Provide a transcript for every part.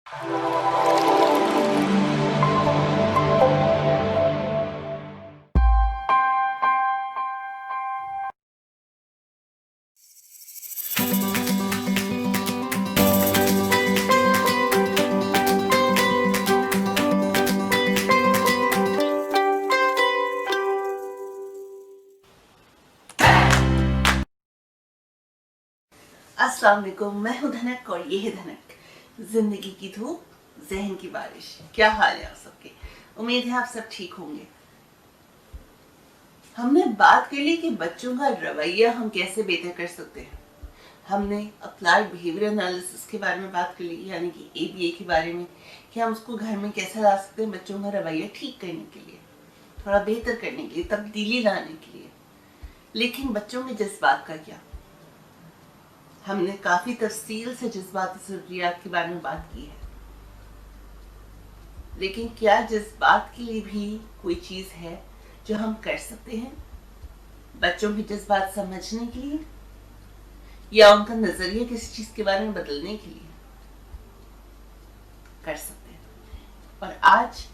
अस्सलाम वालेकुम, मैं हूं धनक और ये है धनक। जिंदगी की धूप, जहन की बारिश। क्या हाल है आप सबके? उम्मीद है आप सब ठीक होंगे। हमने बात कर ली कि बच्चों का रवैया हम कैसे बेहतर कर सकते हैं। हमने अप्लाइड बिहेवियर एनालिसिस के बारे में बात कर ली, यानी कि ABA के बारे में, कि हम उसको घर में कैसे ला सकते हैं बच्चों का रवैया ठीक करने के लिए, थोड़ा बेहतर करने के लिए, तब्दीली लाने के लिए। लेकिन बच्चों के जज्बात का क्या? हमने काफी तफसील से जज्बाती ज़रूरियात के बारे में बात की है, लेकिन क्या जज्बात के लिए भी कोई चीज़ है जो हम कर सकते हैं बच्चों के जज्बात समझने के लिए, या उनका नजरिया किसी चीज के बारे में बदलने के लिए? कर सकते हैं। और आज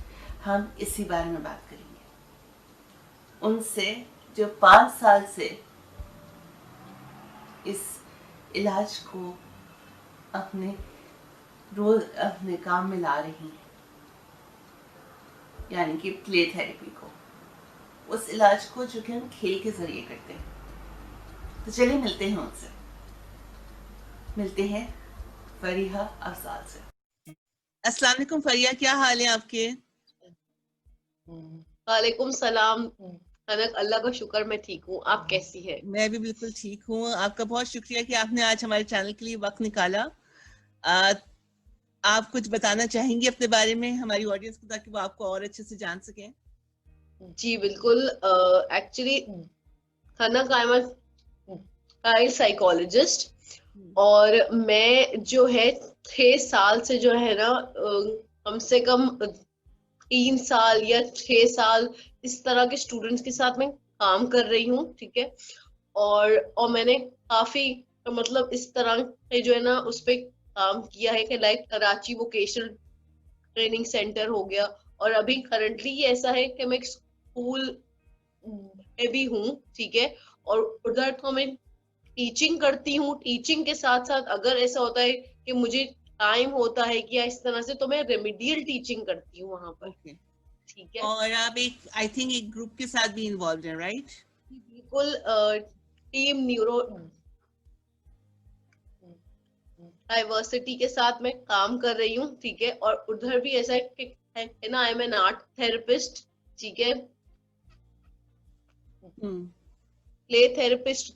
हम इसी बारे में बात करेंगे उनसे जो 5 साल से इस इलाज को अपने रोज अपने काम में ला रही हैं, यानी कि प्ले थेरेपी को, उस इलाज को जो कि हम खेल के जरिए करते हैं। तो चलिए मिलते हैं उनसे, मिलते हैं फरीहा अफजाल से। अस्सलाम वालेकुम फरिया, क्या हाल है आपके? वालेकुम सलाम कनक, अल्लाह का शुक्र मैं ठीक हूँ। आप कैसी है? मैं भी बिल्कुल ठीक हूँ। आपका बहुत शुक्रिया कि आपने आज हमारे चैनल के लिए वक्त निकाला। आप कुछ बताना चाहेंगी अपने बारे में हमारी ऑडियंस को, ताकि वो आपको और अच्छे से जान सकें? जी बिल्कुल। Actually Kanak, I am child psychologist, और मैं जो है 6 साल से जो है ना, कम से कम 3 साल या 6 साल इस तरह के स्टूडेंट्स के साथ मैं काम कर रही हूँ। ठीक है। और मैंने काफी, मतलब इस तरह के जो है ना उस पे काम किया है कि like Karachi vocational training centre हो गया, और अभी करंटली ऐसा है कि मैं एक स्कूल में भी हूँ। ठीक है। और उधर तो मैं टीचिंग करती हूँ। टीचिंग के साथ साथ अगर ऐसा होता है कि मुझे टाइम होता है कि या इस तरह से, तो मैं रेमेडियल टीचिंग करती हूँ वहां पर। ओके। ठीक है। और आप एक, आई थिंक, एक ग्रुप के साथ भी इन्वॉल्व हैं, राइट? बिल्कुल। टीम न्यूरो डाइवर्सिटी के साथ मैं काम कर रही हूँ। ठीक है। और उधर भी ऐसा है ना, आई एम एन आर्ट थेरेपिस्ट। ठीक है। प्ले थेरेपिस्ट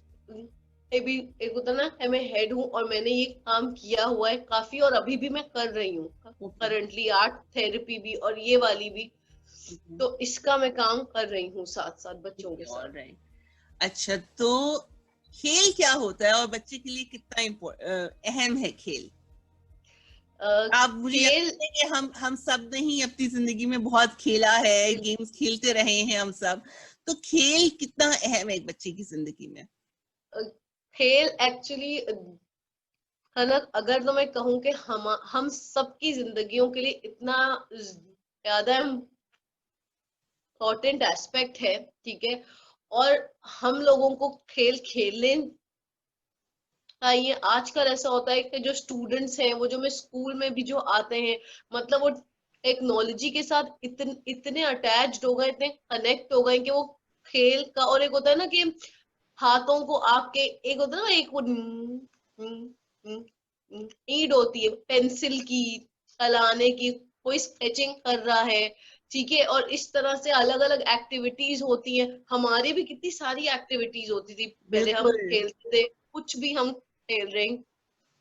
भी एक होता ना है, मैं हेड हूँ, और मैंने ये काम किया हुआ है काफी, और अभी भी मैं कर रही हूँ करंटली आर्ट थेरेपी भी और ये वाली भी। तो इसका मैं काम कर रही हूँ साथ साथ बच्चों के साथ। ऑलराइट। अच्छा, तो खेल क्या होता है और बच्चे के लिए कितना अहम है खेल? आप, मुझे याद खेल है कि हम सब ने ही अपनी जिंदगी में बहुत खेला है, गेम्स खेलते रहे हैं हम सब। तो खेल कितना अहम है एक बच्चे की जिंदगी में? खेल एक्चुअली कनक, अगर तो मैं कहूँ कि हम सबकी जिंदगियों के लिए इतना ज्यादा इम्पोर्टेंट एस्पेक्ट है। ठीक है। और हम लोगों को खेल खेलने चाहिए। आजकल ऐसा होता है कि जो स्टूडेंट्स हैं, वो जो मैं स्कूल में भी जो आते हैं, मतलब वो टेक्नोलॉजी के साथ इतने अटैच्ड हो गए, इतने कनेक्ट हो गए कि वो खेल का, और एक होता है ना कि हाथों को आपके, एक होता है ना, एक वो नीड होती है पेंसिल की, चलाने की, कोई स्केचिंग कर रहा है। ठीक है। और इस तरह से अलग अलग एक्टिविटीज होती हैं। हमारी भी कितनी सारी एक्टिविटीज होती थी पहले, हम बिल्कुल। खेलते थे, कुछ भी हम खेल रहे हैं।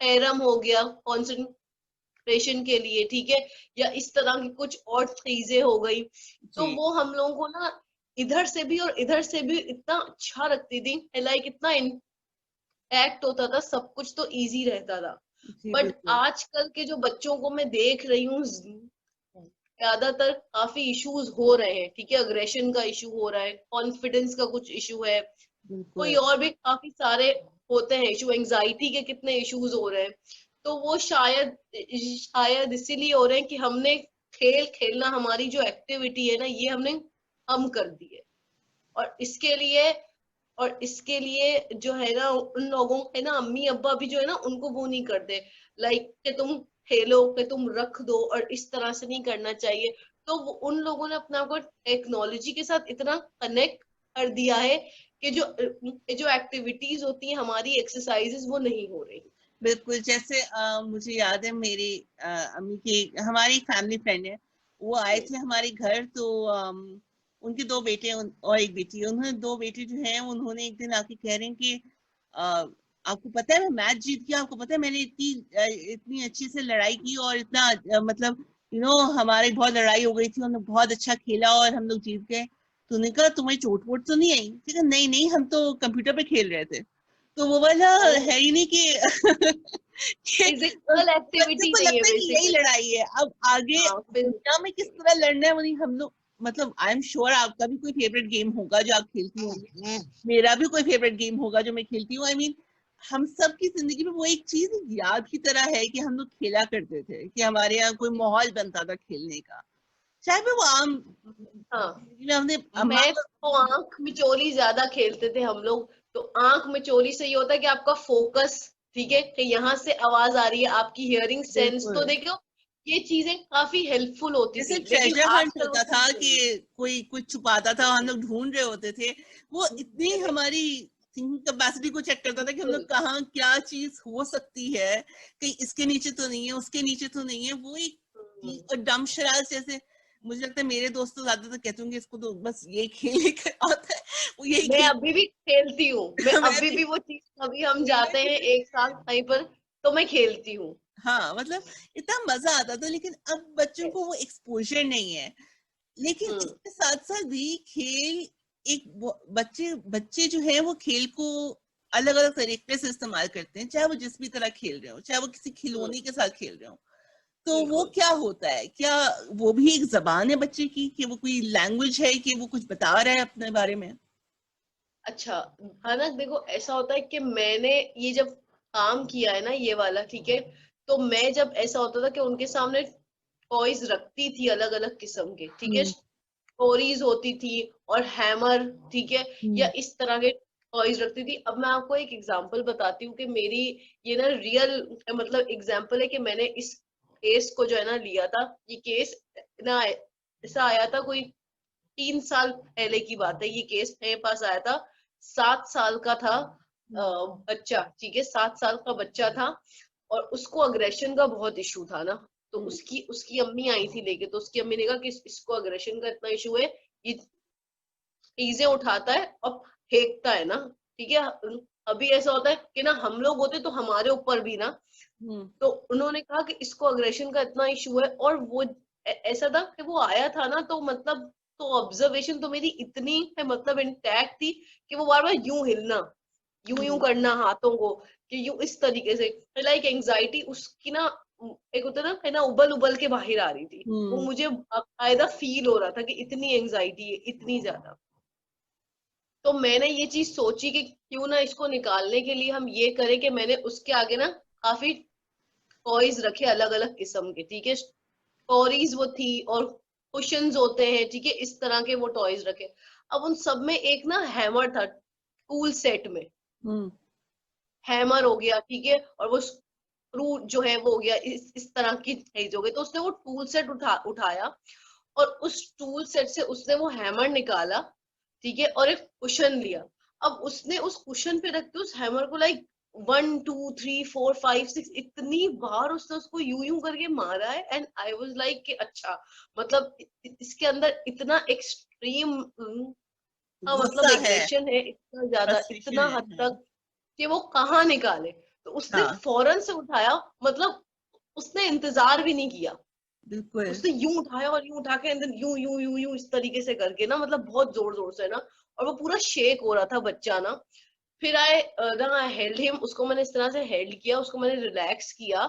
कैरम हो गया कंसंट्रेशन के लिए। ठीक है। या इस तरह की कुछ और चीजें हो गई। तो जी। वो हम लोगों को ना इधर से भी और इधर से भी इतना अच्छा रखती थी, लाइक इतना इंटैक्ट होता था, सब कुछ तो इजी रहता था। जी बट बिल्कुल। आजकल के जो बच्चों को मैं देख रही हूँ, ज्यादातर काफी इश्यूज हो रहे हैं। ठीक है। अग्रेशन का इशू हो रहा है, कॉन्फिडेंस का कुछ इशू है, कोई बिल्कुल। और भी काफी सारे होते हैं इशू, एंजाइटी के कितने इश्यूज हो रहे हैं। तो वो शायद शायद इसीलिए हो रहे हैं कि हमने खेल खेलना, हमारी जो एक्टिविटी है ना, ये हमने कम कर दी है। और इसके लिए और इसके लिए जो है ना, उन लोगों है ना, अम्मी अब्बा भी जो है ना, उनको वो नहीं करते, लाइक कि तुम खेलो, कि तुम रख दो, और इस तरह से नहीं करना चाहिए। तो उन लोगों ने अपना को टेक्नोलॉजी के साथ इतना कनेक्ट कर दिया है कि जो एक्टिविटीज होती हैं हमारी, एक्सरसाइजेस, वो नहीं हो रही। बिल्कुल। जैसे मुझे याद है मेरी अम्मी की, हमारी फैमिली फ्रेंड है, वो आए थे हमारे घर, तो उनके दो बेटे और एक बेटी है। उन्होंने दो बेटे जो हैं, उन्होंने एक दिन आके कह रहे हैं कि आपको पता है मैं मैच जीत गया, आपको पता है मैंने इतनी अच्छी से लड़ाई की और इतना मतलब हमारी बहुत लड़ाई हो गई थी, उन्होंने बहुत अच्छा खेला और हम लोग जीत गए। तो उन्होंने कहा तुम्हें चोट वोट तो नहीं आई? ठीक है, नहीं नहीं, हम तो कंप्यूटर पे खेल रहे थे। तो वो वाला है ही नहीं कि फिजिकल बच्चों एक्टिविटी को नहीं है लगता है कि यही बेसिकली। लड़ाई है। अब आगे हाँ, दुनिया में किस तरह लड़ना है वो नहीं हम लोग, मतलब आई एम श्योर आपका भी कोई फेवरेट गेम होगा जो आप खेलती होंगी, मेरा भी कोई फेवरेट गेम होगा जो मैं खेलती हूँ। आई मीन हम सब की जिंदगी में वो एक चीज याद की तरह है कि हम लोग खेला करते थे, कि हमारे यहाँ कोई माहौल बनता था खेलने का, चाहे फिर वो आम हाँ, जिंदगी में हमने अम्मा मैं तो आंख मिचोली ज्यादा खेलते थे हम लोग। तो आंख मिचोली से ये होता है कि आपका फोकस, ठीक है, कि यहाँ से आवाज आ रही है, आपकी हियरिंग सेंस, तो बिल्कुल देखो ये चीजें काफी हेल्पफुल होती जैसे थी, लेकिन ट्रेजर हंट आजकल वो होता था चीज कि नहीं है। कोई कुछ छुपाता था, हम लोग ढूंढ रहे होते थे, वो इतनी हमारी थिंकिंग कैपेसिटी को चेक करता था कि हम लोग बिल्कुल। कहाँ क्या चीज हो सकती है, कहीं इसके नीचे तो नहीं है, उसके नीचे तो नहीं है, वो हम्म। एक और डम शरारत जैसे। मुझे लगता है मेरे दोस्त तो ज्यादातर कहते होंगे इसको तो बस ये खेलने का आता है, वो यही मैं खेल। अभी भी खेलती हूँ, मैं मैं अभी भी भी वो चीज, कभी हम मैं जाते हैं भी एक साथ कहीं पर, तो मैं खेलती हूँ। हाँ, मतलब इतना मजा आता था, लेकिन अब बच्चों को वो एक्सपोजर नहीं है। लेकिन हम्म। इसके साथ साथ भी खेल एक बच्चे बच्चे जो है वो खेल को अलग अलग तरीके से इस्तेमाल करते हैं, चाहे वो जिस भी तरह खेल रहे हो, चाहे वो किसी हम्म। खिलौने के साथ खेल रहे हो। तो वो बिल्कुल। क्या होता है, क्या वो भी एक जबान है बच्चे की, कि वो कोई लैंग्वेज है, कि वो कुछ बता रहा है अपने बारे में? अच्छा, है ना, देखो ऐसा होता है कि मैंने ये जब काम किया है ना, ये वाला, ठीक है, तो मैं जब ऐसा होता था कि उनके सामने टॉयज रखती थी अलग अलग किस्म के, ठीक है, हम्म स्टोरीज होती थी और हैमर, ठीक है, या हम्म इस तरह के टॉयज रखती थी। अब मैं आपको एक एग्जांपल बताती हूँ कि मेरी ये ना रियल मतलब एग्जांपल है कि मैंने इस केस को जो है ना लिया था। ये केस ना ऐसा आया था, कोई 3 साल पहले की बात है, ये केस मेरे पास आया था। 7 साल का था बच्चा, ठीक है, 7 साल का बच्चा था, और उसको अग्रेशन का बहुत इशू था ना। तो हम्म उसकी उसकी अम्मी आई थी लेके, तो उसकी अम्मी ने कहा कि इसको अग्रेशन का इतना इशू है, ये चीजें उठाता है और फेंकता है ना, ठीक है। अभी ऐसा होता है कि ना, हम लोग होते तो हमारे ऊपर भी ना। हम्म तो उन्होंने कहा कि इसको अग्रेशन का इतना इशू है, और वो ऐसा था कि वो आया था ना, तो मतलब, तो ऑब्जर्वेशन तो मेरी इतनी है मतलब इंटैक्ट थी कि वो बार बार यूं हिलना, यूं यूं हम्म करना हाथों को, कि यूं इस तरीके से, लाइक एंजाइटी उसकी ना, एक होता है ना, उबल उबल के बाहर आ रही थी। वो हम्म मुझे बाकायदा फील हो रहा था कि इतनी एंजाइटी है, इतनी ज्यादा। तो मैंने ये चीज सोची कि क्यों ना इसको निकालने के लिए हम ये करें कि मैंने उसके आगे ना काफी टॉयज रखे अलग अलग किस्म के, ठीक है, टॉरीज वो थी, और कुशंस होते हैं, ठीक है, इस तरह के वो टॉयज रखे। अब उन सब में एक ना हैमर था, टूल सेट में हम्म हैमर हो गया, ठीक है, और वो स्क्रू जो है वो हो गया, इस तरह की चीज हो गई। तो उसने वो टूल सेट उठाया, और उस टूल सेट से उसने वो हैमर निकाला, ठीक है, और एक कुशन लिया। अब उसने उस कुशन पे रख के उस हैमर को लाइक 1 2 3 4 5 6 इतनी बार उसने उसको यूं यूं करके मारा है। एंड आई वाज लाइक कि अच्छा, मतलब इसके अंदर इतना एक्सट्रीम, हाँ, मतलब गुस्सा है, एग्रेशन है इतना ज्यादा, फ्रस्ट्रेशन इतना है। हद तक कि वो कहाँ निकाले। तो उसने हाँ फौरन से उठाया, मतलब उसने इंतजार भी नहीं किया, बिल्कुल। उसने यूं उठाया और यूं उठा के अंदर यूं यूं यूं यूं इस तरीके से करके ना, मतलब बहुत जोर जोर से ना, और वो पूरा शेक हो रहा था बच्चा ना। फिर आई हेल्ड हिम, उसको मैंने इस तरह से हेल्ड किया, उसको मैंने रिलैक्स किया,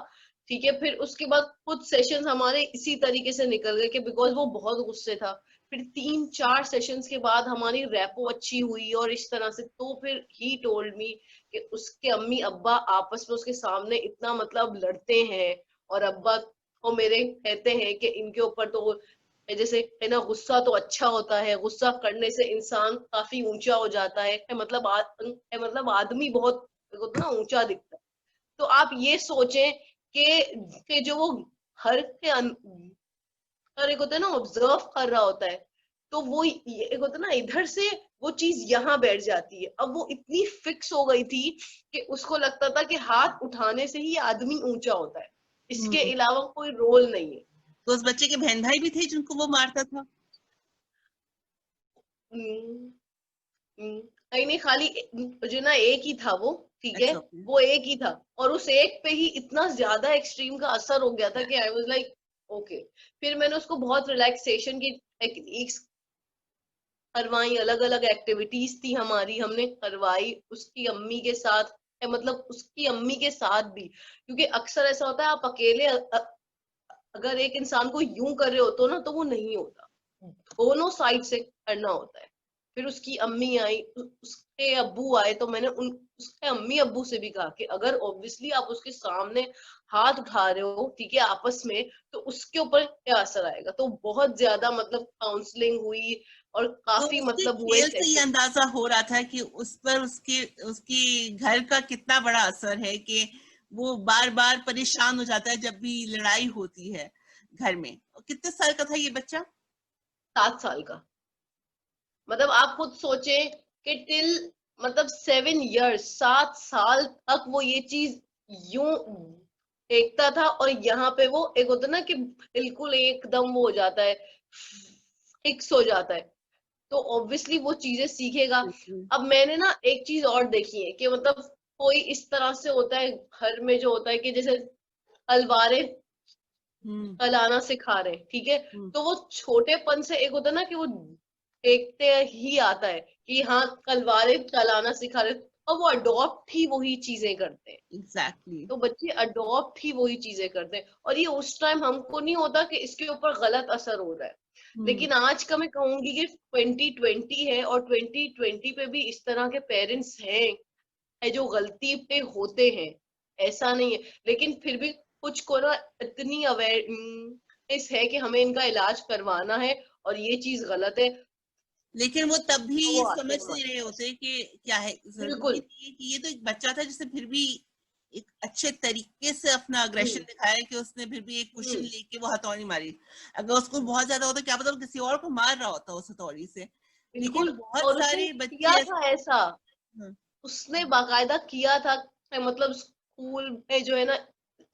ठीक है। फिर उसके बाद कुछ सेशंस हमारे इसी तरीके से निकल गए कि बिकॉज वो बहुत गुस्से था फिर 3-4 सेशंस के बाद हमारी रैपो अच्छी हुई और इस तरह से, तो फिर ही टोल्ड मी कि उसके अम्मी अब्बा आपस में उसके सामने इतना मतलब लड़ते हैं, और अब्बा को मेरे कहते हैं कि इनके ऊपर तो जैसे है ना, गुस्सा तो अच्छा होता है, गुस्सा करने से इंसान काफी ऊंचा हो जाता है, मतलब मतलब आदमी बहुत ना ऊंचा दिखता है। तो आप ये सोचें कि जो वो घर के और एक होता है ना ऑब्जर्व कर रहा होता है, तो वो एक होता है ना इधर से वो चीज यहाँ बैठ जाती है। अब वो इतनी फिक्स हो गई थी कि उसको लगता था कि हाथ उठाने से ही आदमी ऊंचा होता है, इसके अलावा कोई रोल नहीं है। तो उस बच्चे के बहन भाई भी थे जिनको वो मारता था? हम्म, नहीं नहीं, खाली जो ना एक ही था वो, ठीक है, अच्छा, ओके। वो एक ही था, और उस एक पे ही इतना ज्यादा एक्सट्रीम का असर हो गया था कि आई वाज लाइक ओके। फिर मैंने उसको बहुत रिलैक्सेशन की टेक्निक्स करवाई, अलग अलग एक्टिविटीज थी हमारी, हमने करवाई उसकी अम्मी के साथ, मतलब उसकी अम्मी के साथ भी, क्योंकि अक्सर ऐसा होता है आप अकेले अगर एक इंसान को यूं कर रहे हो तो ना, तो वो नहीं होता, दोनों साइड से करना होता है। फिर उसकी अम्मी आई, उसके अब्बू आए, तो मैंने उसके अम्मी अब्बू से भी कहा कि अगर ऑब्वियसली आप उसके सामने हाथ उठा रहे हो, ठीक है, आपस में, तो उसके ऊपर क्या असर आएगा। तो बहुत ज्यादा मतलब काउंसलिंग हुई और तो काफी उसके मतलब हुए खेल से ये सेशन। अंदाजा हो रहा था कि उस पर उसके उसकी घर का कितना बड़ा असर है, कि वो बार बार परेशान हो जाता है जब भी लड़ाई होती है घर में। और कितने साल का था ये बच्चा? 7 साल का। मतलब आप खुद सोचें कि टिल मतलब 7 इयर्स, 7 साल तक वो ये चीज यूं देखता था, और यहाँ पे वो एक होता ना कि बिल्कुल एकदम वो हो जाता है, फिक्स हो जाता है, तो ऑब्वियसली वो चीजें सीखेगा। बिल्कुल। अब मैंने ना एक चीज और देखी है कि मतलब कोई इस तरह से होता है घर में, जो होता है कि जैसे तलवारें हम्म। चलाना सिखा रहे हैं, ठीक है, हम्म। तो वो छोटेपन से एक होता है ना कि वो देखते ही आता है कि हाँ तलवारें चलाना सिखा रहे, और वो अडॉप्ट ही वही चीजें करते हैं। एग्जैक्टली। तो बच्चे अडॉप्ट ही वही चीजें करते हैं, और ये उस टाइम हमको नहीं होता कि इसके ऊपर गलत असर हो रहा है। हम्म। लेकिन आज का मैं कहूंगी कि 2020 है, और 2020 पे भी इस तरह के पेरेंट्स हैं है जो गलती पे होते हैं, ऐसा नहीं है, लेकिन फिर भी कुछ को ना इतनी अवेयरनेस है कि हमें इनका इलाज करवाना है, और ये चीज गलत है, लेकिन वो तब भी तो वो आते समझ हैं नहीं हमारे रहे पास। होते कि क्या है। जरूरी बिल्कुल। नहीं है कि ये तो एक बच्चा था जिसने फिर भी एक अच्छे तरीके से अपना अग्रेशन हम्म। दिखाया, कि उसने फिर भी एक कुशन हम्म। लेके वो हथौड़ी मारी। अगर उसको बहुत ज्यादा होता क्या पता वो किसी और को मार रहा होता उस हथौड़ी से। लेकिन बिल्कुल। बहुत और उसने सारे किया बच्चे था ऐसा, हाँ, उसने बाकायदा किया था, मतलब स्कूल में जो है ना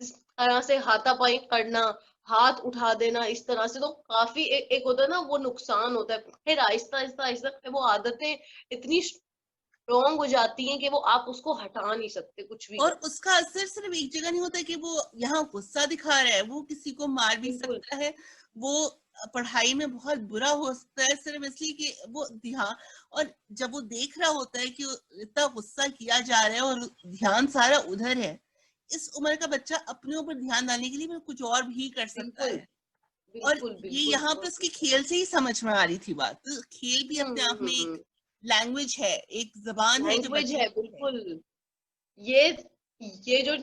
इस तरह से हाथापाई करना, हाथ उठा देना इस तरह से, तो काफी एक होता है ना वो नुकसान होता है। फिर आहिस्ता आहिस्ता आहिस्ता वो आदतें इतनी स्ट्रॉन्ग हो जाती हैं कि वो आप उसको हटा नहीं सकते कुछ भी और कर। उसका असर सिर्फ एक जगह नहीं होता कि वो यहाँ गुस्सा दिखा रहा है, वो किसी को मार भी बिल्कुल। सकता है। वो पढ़ाई में बहुत बुरा हो सकता है सिर्फ इसलिए कि वो ध्यान, और जब वो देख रहा होता है कि इतना गुस्सा किया जा रहा है और ध्यान सारा उधर है, इस उम्र का बच्चा अपने ऊपर ध्यान डालने के लिए भी कुछ और भी कर सकता बिल्कुल। है। और बिल्कुल। ये बिल्कुल यहाँ पे बहुत उसके कुछ है। खेल से ही समझ में आ रही थी बात। तो खेल भी अपने आप में एक लैंग्वेज है, एक जबान है जो लैंग्वेज बच्चे है, की है। बिल्कुल। ये ये जो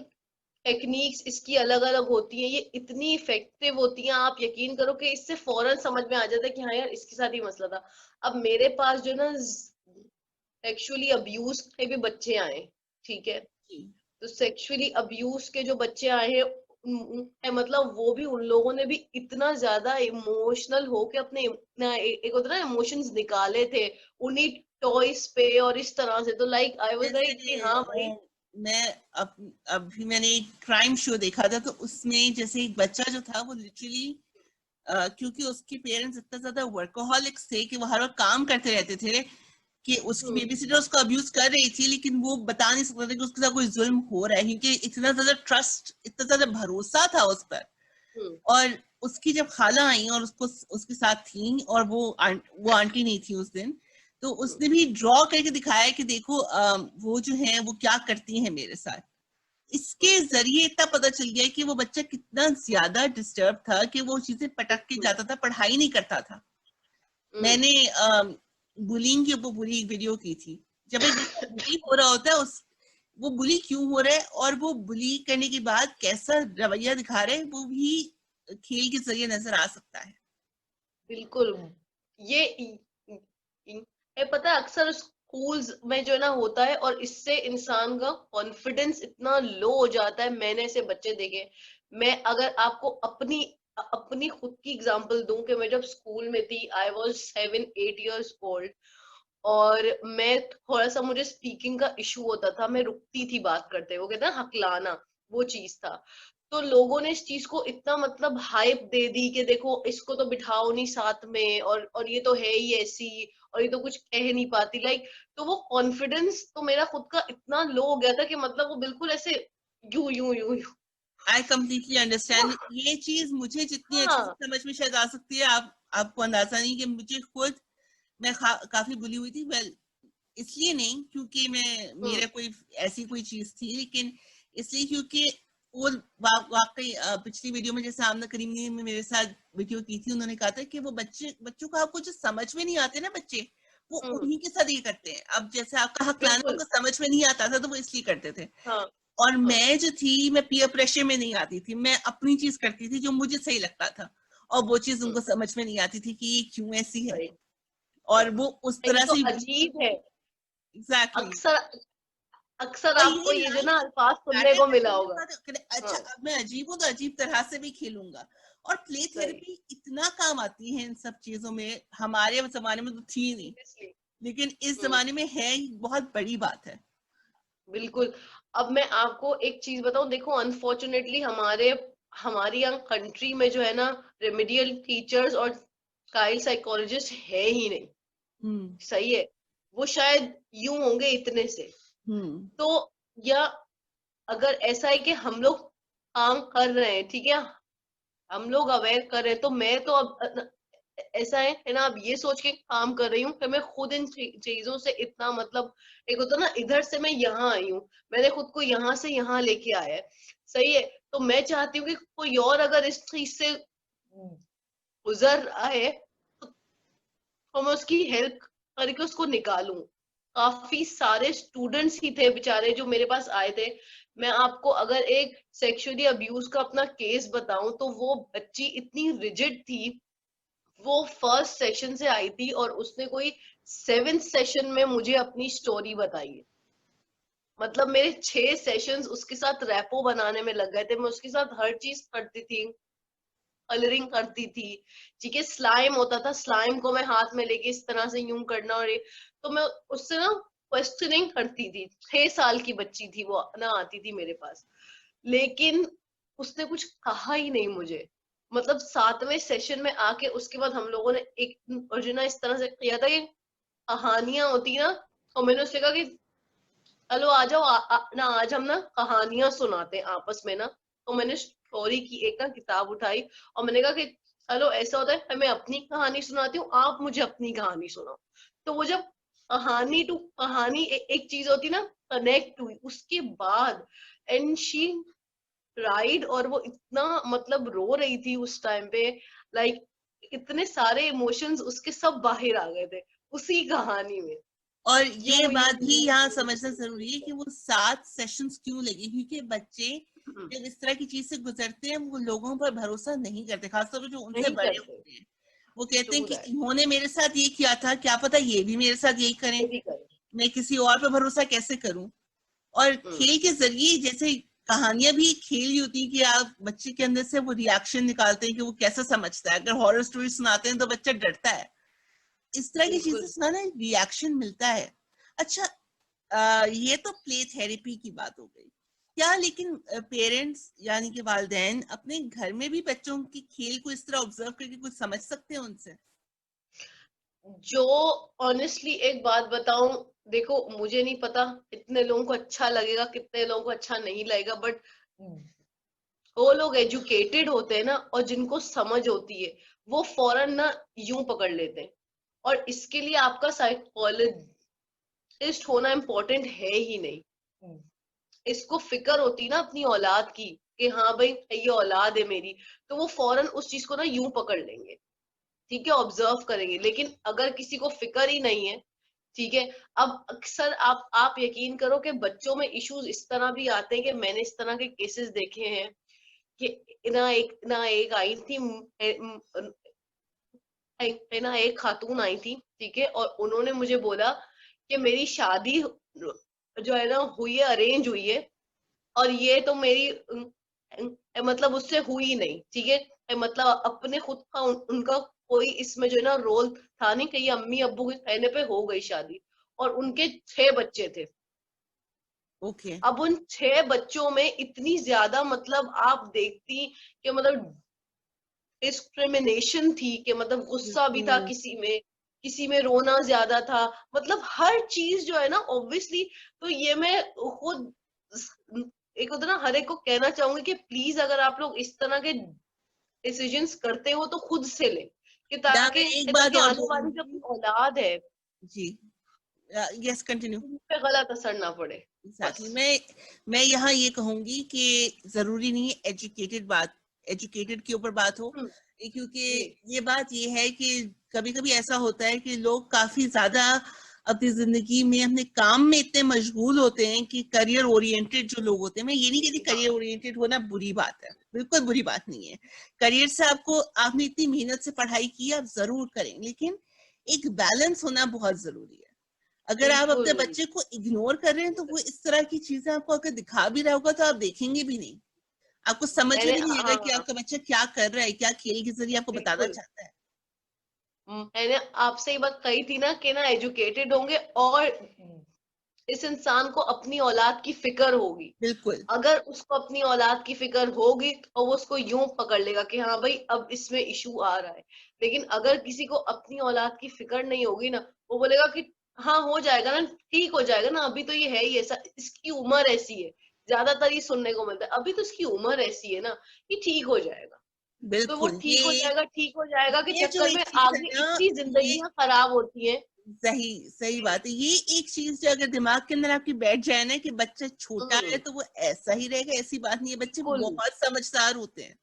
टेक्निक्स इसकी अलग अलग होती हैं, ये इतनी इफेक्टिव होती हैं, आप यकीन करो कि इससे फौरन समझ में आ जाता है कि हाँ यार इसके साथ ही मसला था। अब मेरे पास जो ना सेक्सुअली अब्यूज के भी बच्चे आए, ठीक है, जी। तो सेक्सुअली अब्यूज के जो बच्चे आए हैं मतलब वो भी, उन लोगों ने भी इतना ज्यादा इमोशनल हो के अपने एक होता है ना इमोशंस निकाले थे उन्हीं टॉयज पे, और इस तरह से, तो लाइक आई वाज लाइक कि जैसे हाँ भाई। मैं अभी मैंने एक क्राइम शो देखा था, तो उसमें जैसे एक बच्चा जो था वो लिटरली, क्योंकि उसके पेरेंट्स इतना ज्यादा वर्कोहॉलिक्स थे कि वो हर वक्त काम करते रहते थे, कि उसकी हम्म। बेबी सिटर उसको अब्यूज कर रही थी, लेकिन वो बता नहीं सकता था कि उसके साथ कोई जुल्म हो रहा है, क्योंकि इतना ज्यादा ट्रस्ट, इतना ज्यादा भरोसा था उस पर। हम्म। और उसकी जब खाला आई और उसको उसके साथ थी, और वो आंटी नहीं थी उस दिन, तो हम्म। उसने भी ड्रॉ करके दिखाया कि देखो वो जो है वो क्या करती हैं मेरे साथ। इसके हम्म। जरिए इतना पता चल गया कि वो बच्चा कितना ज्यादा डिस्टर्ब था, कि वो चीजें पटक के बिल्कुल। जाता था, पढ़ाई नहीं करता था। मैंने बुलिंग के ऊपर पूरी एक वीडियो की थी। जब एक बच्चा बुली हो रहा होता है, उस वो बुली क्यों हो रहा है और वो बुली करने के बाद कैसा रवैया दिखा रहे हैं, वो भी खेल के जरिए नजर आ सकता है। बिल्कुल। ये ये पता है अक्सर स्कूल्स में जो है ना होता है, और इससे इंसान का कॉन्फिडेंस इतना लो हो जाता है। मैंने ऐसे बच्चे देखे। मैं अगर आपको अपनी अपनी खुद की एग्जांपल दूं कि मैं जब स्कूल में थी, आई वाज 7-8 years ओल्ड, और मैं थोड़ा सा, मुझे स्पीकिंग का इशू होता था, मैं रुकती थी बात करते, वो कहते हैं ना हकलाना, वो चीज था। तो लोगों ने इस चीज को इतना मतलब हाइप दे दी कि देखो इसको तो बिठाओ नहीं साथ में, और ये तो है ही ऐसी, और ये तो कुछ कह नहीं पाती, लाइक। तो वो कॉन्फिडेंस तो मेरा खुद का इतना लो हो गया था कि मतलब वो बिल्कुल ऐसे यूं यूं यूं यूं। I completely understand. वो- ये चीज मुझे जितनी अच्छे से हाँ। समझ में शायद आ सकती है, आपको अंदाजा नहीं कि मुझे खुद, मैं काफी बुली हुई थी। वेल, इसलिए नहीं क्योंकि मैं, हम्म। मेरा कोई ऐसी कोई चीज थी, लेकिन इसलिए क्योंकि वो वाकई पिछली वीडियो में जैसे आमना करीम ने मेरे साथ वीडियो की थी, उन्होंने कहा था कि वो बच्चों को आपको जो समझ में नहीं आते ना बच्चे, वो हम्म। उन्हीं के साथ ये करते हैं। अब जैसे आपका हकलाना बिल्कुल। उनको समझ में नहीं आता था, तो वो इसलिए करते थे। हाँ। और हाँ। मैं जो थी, मैं पीयर प्रेशर में नहीं आती थी, मैं अपनी चीज करती थी जो मुझे सही लगता था, और वो चीज उनको समझ में नहीं आती थी कि ये क्यों ऐसी है, राइट। और हाँ। वो उस ये तरह तो से। अजीब है। एग्जैक्टली। अक्सर अक्सर और आपको ये ये जो लाइन ना अल्फाज सुनने पैटर्न को में मिला खेलने होगा। का अच्छा, हाँ। अब मैं अजीब हूँ तो अजीब तरह से भी खेलूंगा। और प्ले राइट। थेरेपी इतना काम आती है इन सब चीजों में, हमारे जमाने में तो थी नहीं, सीरियसली। लेकिन इस हम्म। जमाने में है, बहुत बड़ी बात है। बिल्कुल। अब मैं आपको एक चीज बताऊं, देखो अनफॉर्चुनेटली हमारी यहाँ कंट्री में जो है ना, रेमेडियल टीचर्स और चाइल्ड साइकोलॉजिस्ट है ही नहीं। हम्म। सही है। वो शायद यूं होंगे इतने से। हम्म। तो या अगर ऐसा है कि हम लोग काम कर रहे हैं, ठीक है, हम लोग अवेयर कर रहे हैं, तो मैं तो अब ऐसा है ना, अब ये सोच के काम कर रही हूँ कि मैं खुद इन चीजों से इतना मतलब, एक होता ना, इधर से मैं यहाँ आई हूँ, मैंने खुद को यहाँ से यहाँ लेके आया है। सही है। तो मैं चाहती हूँ कि कोई और अगर इस चीज से गुजर रहा है, तो मैं उसकी हेल्प करके उसको निकालूं। काफी सारे स्टूडेंट्स ही थे बेचारे जो मेरे पास आए थे। मैं आपको अगर एक सेक्सुअली अब्यूज का अपना केस बताऊं, तो वो बच्ची इतनी रिजिड थी। वो फर्स्ट सेशन से आई थी और उसने कोई 7th सेशन में मुझे अपनी स्टोरी बताई है। मतलब मेरे 6 सेशंस उसके साथ रैपो बनाने में लग गए थे। मैं उसके साथ हर चीज करती थी, कलरिंग करती थी, ठीक है, स्लाइम होता था, स्लाइम को मैं हाथ में लेके इस तरह से यूं करना, और ये, तो मैं उससे ना क्वेश्चनिंग करती थी। 6 साल की बच्ची थी वो, ना आती थी मेरे पास, लेकिन उसने कुछ कहा ही नहीं मुझे। मतलब 7वें सेशन में आके उसके बाद हम लोगों ने एक और जो ना इस तरह से किया था कि कहानियां होती ना, और मैंने उससे कहा कि चलो आ जाओ, ना आज हम ना कहानियां सुनाते हैं आपस में ना। तो मैंने स्टोरी की एक ना किताब उठाई, और मैंने कहा कि चलो ऐसा होता है, मैं अपनी कहानी सुनाती हूँ, आप मुझे अपनी कहानी सुनाओ। तो वो जब कहानी टू कहानी एक चीज होती ना, कनेक्ट हुई उसके बाद, एंड शी राइड, और वो इतना मतलब रो रही थी उस टाइम पे, लाइक इतने सारे इमोशंस उसके सब बाहर आ गए थे उसी कहानी में। और यूं ये यूं बात भी यूं यहाँ यूं समझना जरूरी है कि वो 7 सेशंस क्यों लगे, क्योंकि बच्चे यूं। जब इस तरह की चीज से गुजरते हैं, वो लोगों पर भरोसा नहीं करते, खासतौर पर जो उनसे नहीं बड़े करते। होते हैं। वो कहते हैं ट्रू कि दैट। इन्होंने मेरे साथ ये किया था, क्या पता ये भी मेरे साथ यही करें, ये भी करें। मैं किसी और पर भरोसा कैसे करूं। और हम्म। खेल के जरिए, जैसे कहानियां भी एक खेल ही होती है कि आप बच्चे के अंदर से वो रिएक्शन निकालते हैं कि वो कैसा समझता है। अगर हॉरर स्टोरी सुनाते हैं तो बच्चा डरता है, इस तरह की चीजें बिल्कुल। सुनाना रिएक्शन मिलता है। अच्छा, ये तो प्ले थेरेपी की बात हो गई। क्या लेकिन पेरेंट्स यानी कि वालिदैन अपने घर में भी बच्चों के खेल को इस तरह ऑब्जर्व करके कुछ समझ सकते हैं उनसे? जो ऑनेस्टली एक बात बताऊं, देखो मुझे नहीं पता कितने लोगों को अच्छा लगेगा, कितने लोगों को अच्छा नहीं लगेगा, बट वो लोग एजुकेटेड होते हैं ना, और जिनको समझ होती है, वो फौरन ना यूं पकड़ लेते हैं। और इसके लिए आपका साइकोलॉजिस्ट होना इम्पोर्टेंट है ही नहीं। इसको फिक्र होती ना अपनी औलाद की, कि हाँ भाई ये औलाद है मेरी, तो वो फौरन उस चीज को ना यूं पकड़ लेंगे। ठीक है, ऑब्जर्व करेंगे। लेकिन अगर किसी को फिक्र ही नहीं है, ठीक है, अब अक्सर आप यकीन करो कि बच्चों में इश्यूज इस तरह भी आते हैं कि मैंने इस तरह के केसेस देखे हैं कि ना एक आई थी ना एक खातून आई थी, ठीक है, और उन्होंने मुझे बोला कि मेरी शादी जो है ना हुई है, अरेंज हुई है, और ये तो मेरी मतलब उससे हुई नहीं, ठीक है, मतलब अपने खुद का उनका कोई इसमें जो है ना रोल था नहीं कि ये अम्मी अब्बू के कहने पे हो गई शादी, और उनके 6 बच्चे थे। ओके। अब उन 6 बच्चों में इतनी ज्यादा मतलब आप देखती कि मतलब डिस्क्रिमिनेशन थी, कि मतलब गुस्सा भी था किसी में रोना ज्यादा था, मतलब हर चीज जो है ना ऑब्वियसली। तो ये मैं खुद एक होता ना हर एक को कहना चाहूंगी कि प्लीज अगर आप लोग इस तरह के डिसीजंस करते हो तो खुद से ले, कि यहाँ मैं ताकि एक बात और आने वाली जो बोलूंगी। औलाद है जी। Yes, continue. उन पे गलत असर ना पड़े, बस। एग्जैक्टली। मैं यहाँ ये कहूंगी कि जरूरी नहीं है एजुकेटेड के ऊपर बात हो, हम्म, क्योंकि जी ये बात ये है कि कभी कभी ऐसा होता है कि लोग काफी ज्यादा अपनी जिंदगी में अपने काम में इतने मशगूल होते हैं कि करियर ओरिएंटेड जो लोग होते हैं, मैं ये नहीं कहती हाँ, करियर ओरिएंटेड होना बुरी बात है, बिल्कुल बुरी बात नहीं है। करियर से आपने इतनी मेहनत से पढ़ाई की, आप जरूर करें, लेकिन एक बैलेंस होना बहुत जरूरी है। अगर आप बिल्कुल। अपने बच्चे को इग्नोर कर रहे हैं तो वो इस तरह की चीजें आपको अगर दिखा भी रहा होगा तो आप देखेंगे भी नहीं, आपको समझ में मैंने भी नहीं आएगा हाँ कि आपका बच्चा क्या कर रहा है, क्या खेल के जरिए आपको बताना बिल्कुल, चाहता है। मैंने आपसे ये बात कही थी ना कि ना एजुकेटेड होंगे और इस इंसान को अपनी औलाद की फिक्र होगी। बिल्कुल। अगर उसको अपनी औलाद की फिक्र होगी तो वो उसको यूं पकड़ लेगा कि हाँ भाई अब इसमें इशू आ रहा है। लेकिन अगर किसी को अपनी औलाद की फिक्र नहीं होगी ना, वो बोलेगा कि हाँ हो जाएगा ना, ठीक हो जाएगा ना, अभी तो ये है ही ऐसा, इसकी उम्र ऐसी है। ज्यादातर ये सुनने को मिलता है, अभी तो इसकी उम्र ऐसी है ना, ये ठीक हो जाएगा। तो वो बिल्कुल। ठीक हो जाएगा के ये जो चक्कर में एक चीज है आगे ना, इतनी ये जिंदगियां खराब होती हैं। सही सही बात है। ये एक चीज जो अगर दिमाग के अंदर आपकी बैठ जाए ना कि बच्चा छोटा है हम्म, तो वो ऐसा ही रहेगा, ऐसी बात नहीं है। बच्चे बिल्कुल। बहुत समझदार होते हैं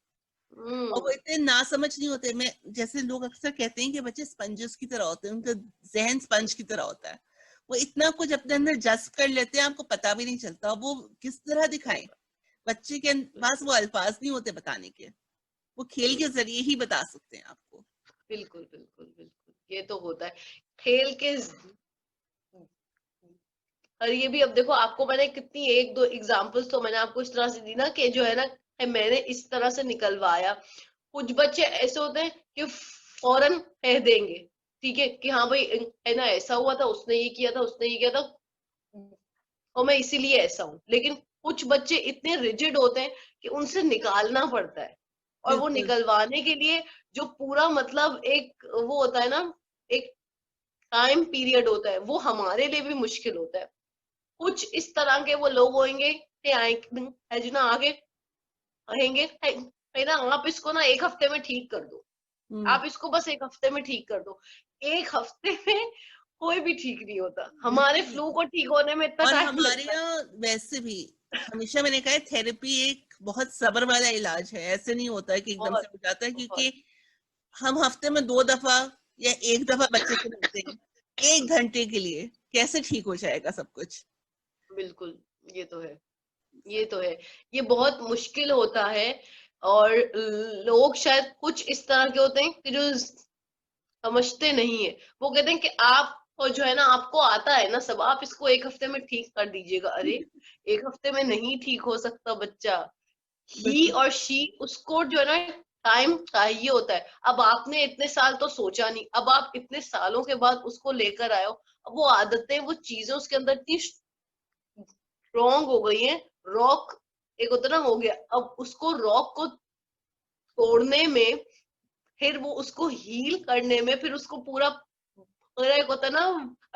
और वो हम्म, इतने नासमझ नहीं होते। मैं जैसे लोग अक्सर कहते हैं कि बच्चे स्पंजेस की तरह होते हैं, उनका जहन स्पंज की तरह होता है, वो इतना कुछ अपने अंदर जज्ब कर लेते हैं आपको पता भी नहीं चलता। वो किस तरह सही दिखाएं? बात, बच्चे के पास वो अल्फाज नहीं होते बताने के, वो खेल के हम्म, जरिए ही बता सकते हैं आपको। बिल्कुल बिल्कुल बिल्कुल, ये तो होता है खेल के और ये भी अब देखो आपको मैंने कितनी एक दो एग्जांपल्स तो मैंने आपको इस तरह से दी ना कि जो है ना मैंने इस तरह से निकलवाया। कुछ बच्चे ऐसे होते हैं कि फौरन कह देंगे, ठीक है, कि हाँ भाई है ना ऐसा हुआ था, उसने ये किया था, उसने ये किया था, और मैं इसीलिए ऐसा हूं। लेकिन कुछ बच्चे इतने रिजिड होते हैं कि उनसे निकालना पड़ता है, और वो बिल्कुल। निकलवाने के लिए जो पूरा मतलब एक वो होता है ना, एक टाइम पीरियड होता है, वो हमारे लिए भी मुश्किल होता है। कुछ इस तरह के वो लोग होंगे कि है जो ना आगे कहेंगे है ना आप इसको ना 1 हफ्ते में ठीक कर दो, हम्म। आप इसको बस 1 हफ्ते में ठीक कर दो। 1 हफ्ते में कोई भी ठीक नहीं होता, हमारे बिल्कुल फ्लू नहीं। को ठीक होने में इतना और टाइम हमारे लगता है। यहाँ वैसे भी हमेशा मैंने कहा है, थेरेपी एक बहुत सब्र वाला इलाज है। ऐसे नहीं होता है कि एकदम से बहुत हो जाता है, बहुत क्योंकि हम हफ्ते में 2 दफा या एक दफा बच्चे से मिलते हैं 1 घंटे के लिए, कैसे ठीक हो जाएगा सब कुछ? बिल्कुल, ये तो है, ये तो है, ये बहुत मुश्किल होता है। और लोग शायद कुछ इस तरह के होते हैं कि जो समझते नहीं है। वो कहते हैं कि आप और जो है ना आपको आता है ना सब, आप इसको 1 हफ्ते में ठीक कर दीजिएगा। अरे 1 हफ्ते में नहीं ठीक हो सकता बच्चा, ही बिल्कुल। और शी उसको जो है ना टाइम चाहिए होता है। अब आपने इतने साल तो सोचा नहीं, अब आप इतने सालों के बाद उसको लेकर आए हो, अब वो आदतें वो चीजें उसके अंदर इतनी स्ट्रॉन्ग हो गई हैं। रॉक एक होता ना हो गया, अब उसको रॉक को तोड़ने में, फिर वो उसको हील करने में, फिर उसको पूरा पूरा एक होता ना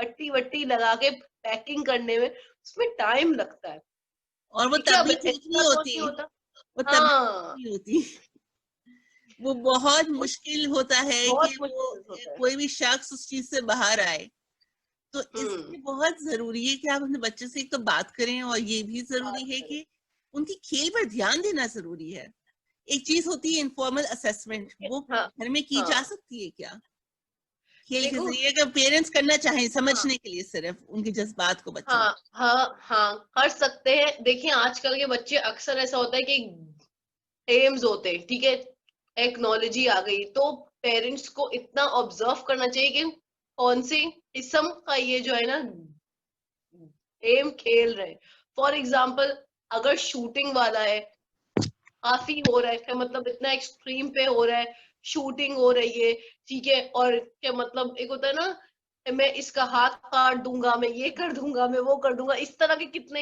हट्टी वट्टी लगा के पैकिंग करने में, उसमें टाइम लगता है। और वो ठीक है, अब तभी ठीक नहीं ऐसा तो होती, नहीं होता। वो तभी ठीक हाँ, नहीं होती। वो बहुत वो मुश्किल होता है कि बहुत वो मुश्किल होता है। कोई भी शख्स उस चीज से बाहर आए। तो हम्म, इसलिए बहुत जरूरी है कि आप अपने बच्चे से एक तो बात करें, और ये भी बात जरूरी है करें, कि उनकी खेल पर ध्यान देना जरूरी है। एक चीज होती है इनफॉर्मल असेसमेंट, वो हाँ घर में की जा हाँ सकती है क्या, खेल के देखो, जरिए, अगर पेरेंट्स करना चाहें हाँ समझने के लिए सिर्फ उनके जज्बात को बच्चों हाँ हाँ हाँ कर सकते हैं। देखिए आजकल के बच्चे अक्सर ऐसा होता है कि एम्स होते हैं, ठीक है, टेक्नोलॉजी आ गई तो पेरेंट्स को इतना ऑब्जर्व करना चाहिए कि कौन सी किस्म का ये जो है ना एम खेल रहे हैं। फॉर एग्जाम्पल अगर शूटिंग वाला है, काफी हो रहा है, क्या मतलब इतना एक्सट्रीम पे हो रहा है, शूटिंग हो रही है, ठीक है, और क्या मतलब एक होता है ना, मैं इसका हाथ काट दूंगा, मैं ये कर दूंगा, मैं वो कर दूंगा, इस तरह के कितने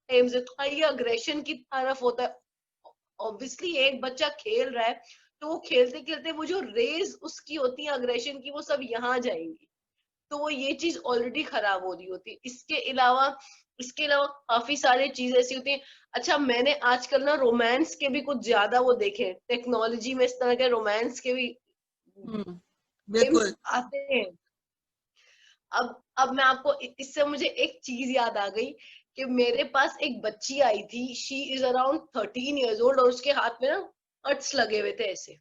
एम्स है, तो ये अग्रेशन की तरफ होता है। ऑब्वियसली एक बच्चा खेल रहा है तो वो खेलते खेलते वो जो रेज उसकी होती है अग्रेशन की, वो सब यहाँ जाएंगी, तो वो ये चीज ऑलरेडी खराब हो रही होती है। इसके अलावा काफी सारी चीजें ऐसी होती हैं। अच्छा मैंने आजकल ना रोमांस के भी कुछ ज्यादा वो देखे हैं, टेक्नोलॉजी में इस तरह के रोमांस के भी हम्म, गेम्स बिल्कुल। आते हैं। अब मैं आपको इससे मुझे एक चीज याद आ गई कि मेरे पास एक बच्ची आई थी, she is around 13 years old, और उसके हाथ में ना कट्स लगे हुए थे ऐसे,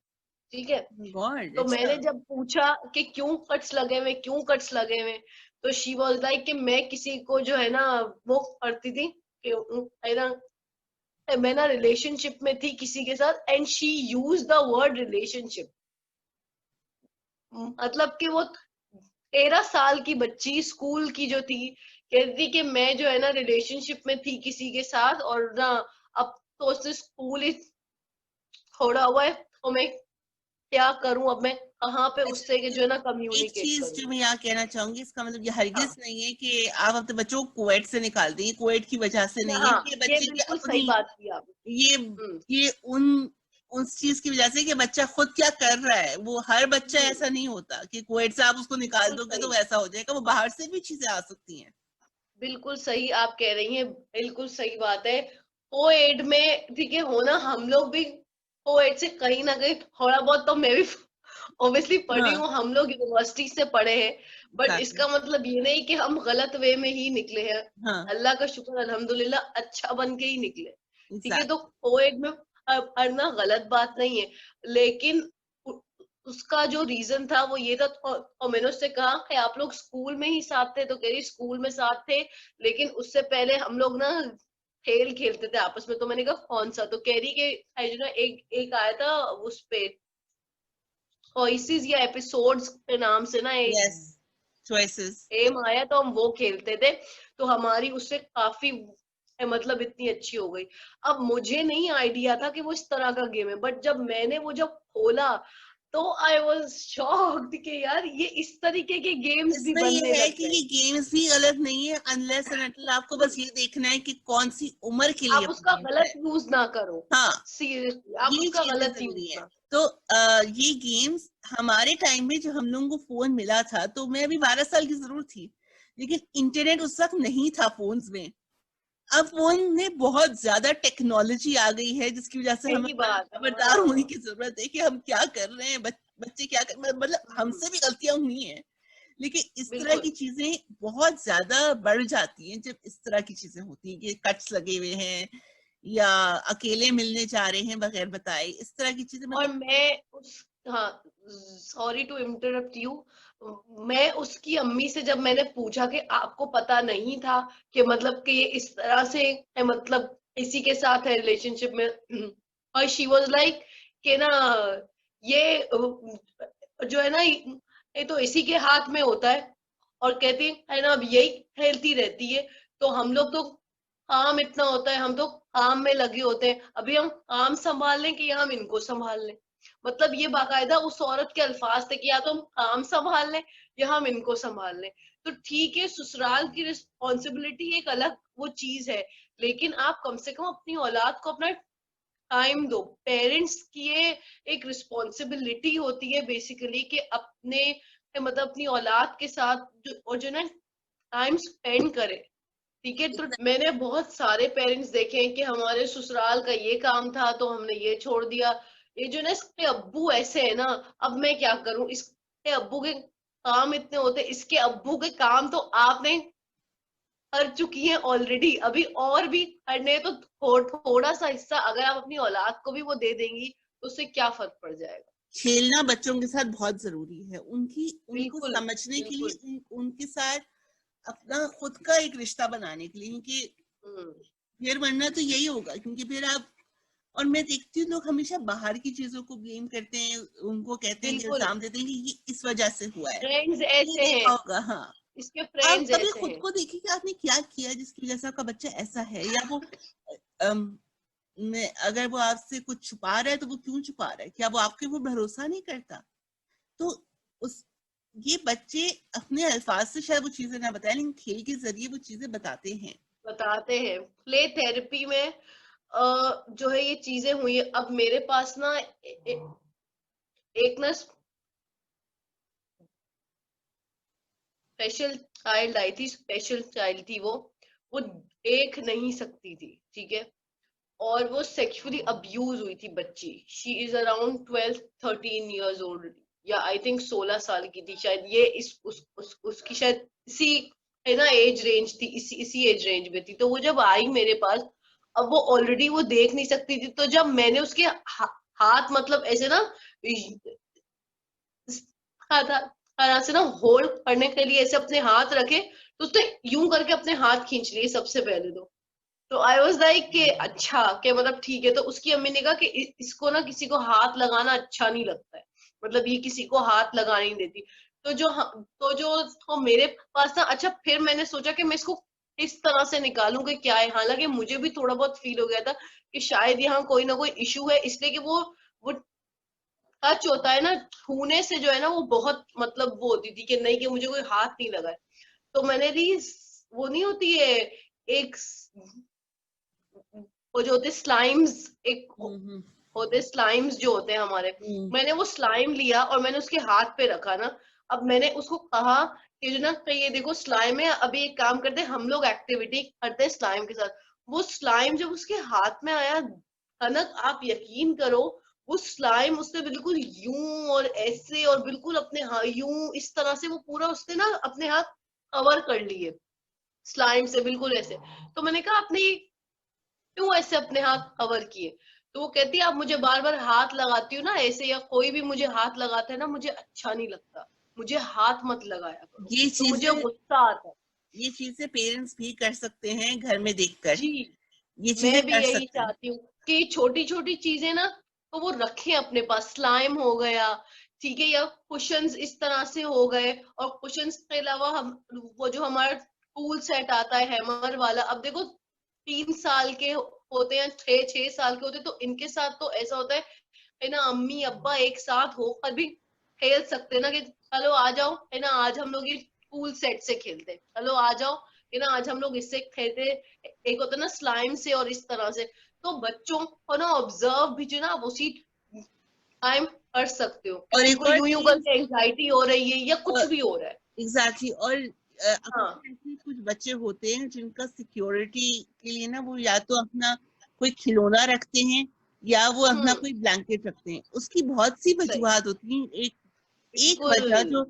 ठीक है। गॉड, तो अच्छा। मैंने जब पूछा कि क्यों कट्स लगे हुए, क्यों कट्स लगे हुए, तो शी वाज लाइक कि मैं किसी को जो है ना वो करती थी कि है ना, मैं ना रिलेशनशिप में थी किसी के साथ, and she use the word relationship. मतलब कि वो 13 साल की बच्ची स्कूल की जो थी, कहती कि मैं जो है ना रिलेशनशिप में थी किसी के साथ, और ना अब तो उसने स्कूल ही छोड़ा हुआ है, तो मैं क्या करूं, अब मैं कहाँ पे अच्छा, उससे के जो है ना एक कम्युनिकेट चीज करूं। जो मैं यहाँ कहना चाहूंगी, इसका मतलब ये हरगिज हाँ नहीं है कि आप अपने बच्चों को कुवैत से निकाल दें, कुवैत की वजह से नहीं है, हाँ, ये ये बच्चे की बिल्कुल सही अपनी, बात की आपने। ये हम्म ये उस चीज की वजह से कि बच्चा खुद क्या कर रहा है, वो हर बच्चा हम्म, ऐसा नहीं होता कि कुवैत से आप उसको निकाल बिल्कुल दोगे तो सही, वैसा हो जाएगा, वो बाहर से भी चीजें आ सकती हैं। बिल्कुल सही आप कह रही हैं, बिल्कुल सही बात है। कोएड में ठीक है होना, हम लोग भी कोएड से कहीं ना कहीं थोड़ा बहुत तो मैं भी ऑब्वियसली पढ़ी हाँ, हूँ, हम लोग यूनिवर्सिटी से पढ़े हैं, बट एग्जैक्टली। इसका मतलब ये नहीं कि हम गलत वे में ही निकले हैं। हाँ, अल्लाह का शुक्र अल्हम्दुलिल्लाह अच्छा बन के ही निकले, ठीक है। तो एग्जैक्टली। कोएड में पढ़ना गलत बात नहीं है, लेकिन उ- उसका जो रीजन था वो ये था, और मैंने उससे कहा कि आप लोग स्कूल में ही साथ थे, तो कह रही स्कूल में साथ थे, लेकिन उससे पहले हम लोग ना खेल खेलते थे आपस में। तो मैंने कहा कौन सा, तो कह रही कि जो ना एक एक आया था उस पे चॉइसेस या एपिसोड्स के नाम से ना एक यस, चॉइसेस। गेम आया, तो हम वो खेलते थे, तो हमारी उससे काफी मतलब इतनी अच्छी हो गई। अब मुझे नहीं आइडिया था कि वो इस तरह का गेम है, बट जब खोला तो आई वाज शॉक्ड कि यार ये इस तरीके के गेम्स भी इसमें बनने ये है लग कि गए। ये गेम्स भी गलत नहीं है, अनलेस एंड अनटिल आपको बस ये देखना है कि कौन सी उम्र के लिए आप वो उसका गेम है। गलत यूज ना करो, हाँ, सीरियसली आप ये उसका चीजें गलत यूज जरूरी है। ना करो। तो ये गेम्स हमारे टाइम में जब हम लोगों को फोन मिला था, तो मैं अभी 12 साल की जरूर थी, लेकिन इंटरनेट उस वक्त नहीं था फोन्स में। अब फोन में बहुत ज्यादा टेक्नोलॉजी आ गई है, जिसकी वजह से हमें सही बात, खबरदार होने हाँ। की जरूरत है कि हम क्या कर रहे हैं, बच्चे क्या कर, मतलब हम्म, हमसे भी गलतियां हुई हैं, लेकिन इस तरह बिल्कुल। की चीजें बहुत ज्यादा बढ़ जाती हैं जब इस तरह की चीजें होती हैं कि कट्स लगे हुए हैं या अकेले मिलने जा रहे हैं बगैर बताए, इस तरह की चीजें, और मतलब। मैं उस हाँ, सॉरी टू इंटरप्ट यू, मैं उसकी अम्मी से जब मैंने पूछा कि आपको पता नहीं था कि मतलब कि ये इस तरह से है, मतलब इसी के साथ है रिलेशनशिप में, और शी वाज लाइक कि ना ये जो है ना ये तो इसी के हाथ में होता है, और कहती है ना अब यही खेलती रहती है, तो हम लोग तो काम इतना होता है, हम तो काम में लगे होते हैं, अभी हम काम संभाल लें कि हम इनको संभाल लें। मतलब ये बाकायदा उस औरत के अल्फाज थे कि या तो हम काम संभाल लें या हम इनको संभाल लें। तो ठीक है, ससुराल की रिस्पॉन्सिबिलिटी एक अलग वो चीज है, लेकिन आप कम से कम अपनी औलाद को अपना टाइम दो। पेरेंट्स की ये एक रिस्पॉन्सिबिलिटी होती है बेसिकली कि अपने मतलब अपनी औलाद के साथ जो ना टाइम स्पेंड करे, ठीक है। तो मैंने बहुत सारे पेरेंट्स देखे हैं कि हमारे ससुराल का ये काम था तो हमने ये छोड़ दिया, ये जो ना इसके अब्बू ऐसे है ना, अब मैं क्या करूं, इसके अब्बू के काम इतने होते, इसके अब्बू के काम तो आपने कर चुकी हैं ऑलरेडी, अभी और भी करने हैं, तो थोड़ा सा हिस्सा अगर आप अपनी औलाद को भी वो दे देंगी तो उससे क्या फर्क पड़ जाएगा। खेलना बच्चों के साथ बहुत जरूरी है, उनको बिल्कुल समझने के लिए, बिल्कुल। उनके साथ अपना खुद का एक रिश्ता बनाने के लिए, क्योंकि हम्म, फिर वरना तो यही होगा, क्योंकि फिर आप, और मैं देखती हूँ लोग हमेशा बाहर की चीजों को ब्लेम करते हैं, उनको कहते हैं कि बिल्कुल। इल्जाम देते हैं कि ये इस वजह से हुआ है। फ्रेंड्स ये ऐसे देखा हैं, होगा, हाँ। इसके आप फ्रेंड्स कभी ऐसे खुद हैं। को देखिए कि आपने क्या किया जिसकी वजह से आपका बच्चा ऐसा है, या वो अगर वो आपसे कुछ छुपा रहा है तो वो क्यों छुपा रहा है, क्या वो आपके ऊपर भरोसा नहीं करता? तो उस ये बच्चे अपने अल्फाज से शायद वो चीजें ना बताएं, लेकिन खेल के जरिए वो चीजें बताते हैं। बताते हैं। प्ले थेरेपी में जो है ये चीजें हुई है। अब मेरे पास ना एक ना स्पेशल चाइल्ड आई थी, स्पेशल चाइल्ड थी वो देख नहीं सकती थी, ठीक है, और वो सेक्सुअली अब्यूज हुई थी बच्ची। She is around 12-13 years old, या आई थिंक 16 साल की थी शायद। ये उसकी शायद इसी है ना एज रेंज थी, इसी एज रेंज में थी। तो वो जब आई मेरे पास, अब वो ऑलरेडी वो देख नहीं सकती थी, तो जब मैंने उसके हाथ मतलब ऐसे ना तरह से ना होल्ड करने के लिए ऐसे अपने हाथ रखे, तो उसने यूं करके अपने हाथ खींच लिए सबसे पहले तो आई वॉज लाइक कि अच्छा, कि मतलब ठीक है। तो उसकी अम्मी ने कहा कि इसको ना किसी को हाथ लगाना अच्छा नहीं लगता है, मतलब ये किसी को हाथ लगाने नहीं देती। तो मेरे पास ना, अच्छा फिर मैंने सोचा कि मैं इसको इस तरह से निकालूं कि क्या है। हालांकि मुझे भी थोड़ा बहुत फील हो गया था कि शायद यहाँ कोई ना कोई इशू है, इसलिए कि वो टच होता है ना, छूने से जो है ना वो बहुत मतलब वो होती थी कि नहीं, कि मुझे कोई हाथ नहीं लगा है। तो मैंने दी, वो नहीं होती है एक, वो जो होते स्लाइम्स, एक हम्म होते स्लाइम्स जो होते हैं हमारे, हम्म मैंने वो स्लाइम लिया और मैंने उसके हाथ पे रखा ना। अब मैंने उसको कहा कि जो ना कि ये देखो स्लाइम है, अभी एक काम करते हैं, हम लोग एक्टिविटी करते हैं स्लाइम के साथ। वो स्लाइम जब उसके हाथ में आया, कनक आप यकीन करो, वो स्लाइम उसने बिल्कुल यूं और ऐसे और बिल्कुल अपने यूं इस तरह से वो पूरा उसने ना अपने हाथ कवर कर लिए स्लाइम से, बिल्कुल ऐसे। तो मैंने कहा आपने क्यों ऐसे अपने हाथ कवर किए? तो वो कहती है आप मुझे बार बार हाथ लगाती हो ना ऐसे, या कोई भी मुझे हाथ लगाता है ना, मुझे अच्छा नहीं लगता, मुझे हाथ मत लगाया करो, ये तो मुझे चीजें गुस्सा आता है। ये चीजें पेरेंट्स भी कर सकते हैं घर में देखकर, जी, ये चीजें मैं भी कर यही सकते हैं। चाहती हूँ कि छोटी छोटी चीजें ना तो वो रखें अपने पास। स्लाइम हो गया, ठीक है, या कुशंस इस तरह से हो गए। और कुशंस के अलावा हम वो जो हमारा टूल सेट आता है हैमर वाला, अब देखो 3 साल के होते हैं, 6-6 साल के होते हैं, तो इनके साथ तो ऐसा होता है ना, अम्मी अब्बा एक साथ होकर भी खेल सकते हैं ना, कि चलो आ जाओ है ना, आज हम लोग ये टूल सेट से खेलते हैं, चलो आ जाओ है ना, आज हम लोग इससे खेलते। एक होता है ना स्लाइम से और इस तरह से। तो बच्चों को ना ऑब्जर्व भी जो ना आप उसी टाइम कर सकते हो कि और एक उनको और यूं यूं चीज, करके एंजाइटी हो रही है या कुछ भी हो रहा है। एग्जैक्टली, और हाँ। अक्सर ऐसे कुछ बच्चे होते हैं जिनका सिक्योरिटी के लिए ना वो या तो अपना कोई खिलौना रखते हैं, या वो अपना हम्म। कोई ब्लैंकेट रखते हैं। उसकी बहुत सी सही। वजूहत होती हैं। एक एक बिल्कुल। वजह जो,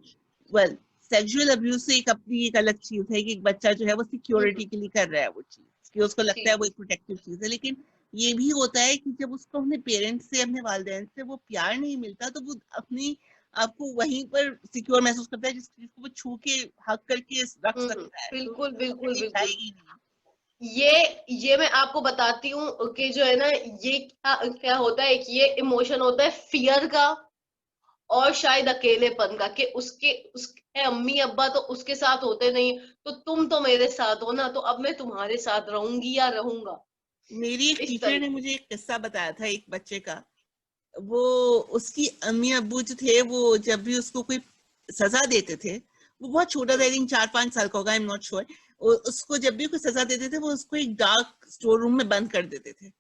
वेल, सेक्सुअल अब्यूज से एक अपनी एक अलग चीज है कि एक बच्चा जो है वो हम्म। सिक्योरिटी के लिए कर रहा है वो चीज, कि उसको लगता है जी। वो एक प्रोटेक्टिव चीज है, लेकिन ये भी होता है कि जब उसको अपने पेरेंट्स से, अपने वालिदैन से वो प्यार नहीं मिलता, तो वो अपनी आपको वहीं पर सिक्योर महसूस करता है, जिसको वो छू के हक करके रख सकता है, तो बिल्कुल वो बिल्कुल कहीं बिल्कुल। जाएगी नहीं। ये ये मैं आपको बताती हूँ कि जो है ना, ये क्या क्या होता है, एक ये इमोशन होता है फियर का और शायद अकेलेपन का, कि उसके उसके अम्मी अब्बा तो उसके साथ होते नहीं, तो तुम तो मेरे साथ हो ना, तो अब मैं तुम्हारे साथ रहूंगी या रहूंगा, मेरी एक इस टीचर ने तरीके। मुझे एक किस्सा बताया था एक बच्चे का। वो, उसकी अम्मी अब्बू जो थे वो जब भी उसको कोई सजा देते थे, वो बहुत छोटा था, हम्म। आई थिंक 4-5 साल का होगा, आई एम नॉट श्योर। उसको जब भी कोई सजा देते थे वो उसको एक डार्क स्टोर रूम में बंद कर देते थे।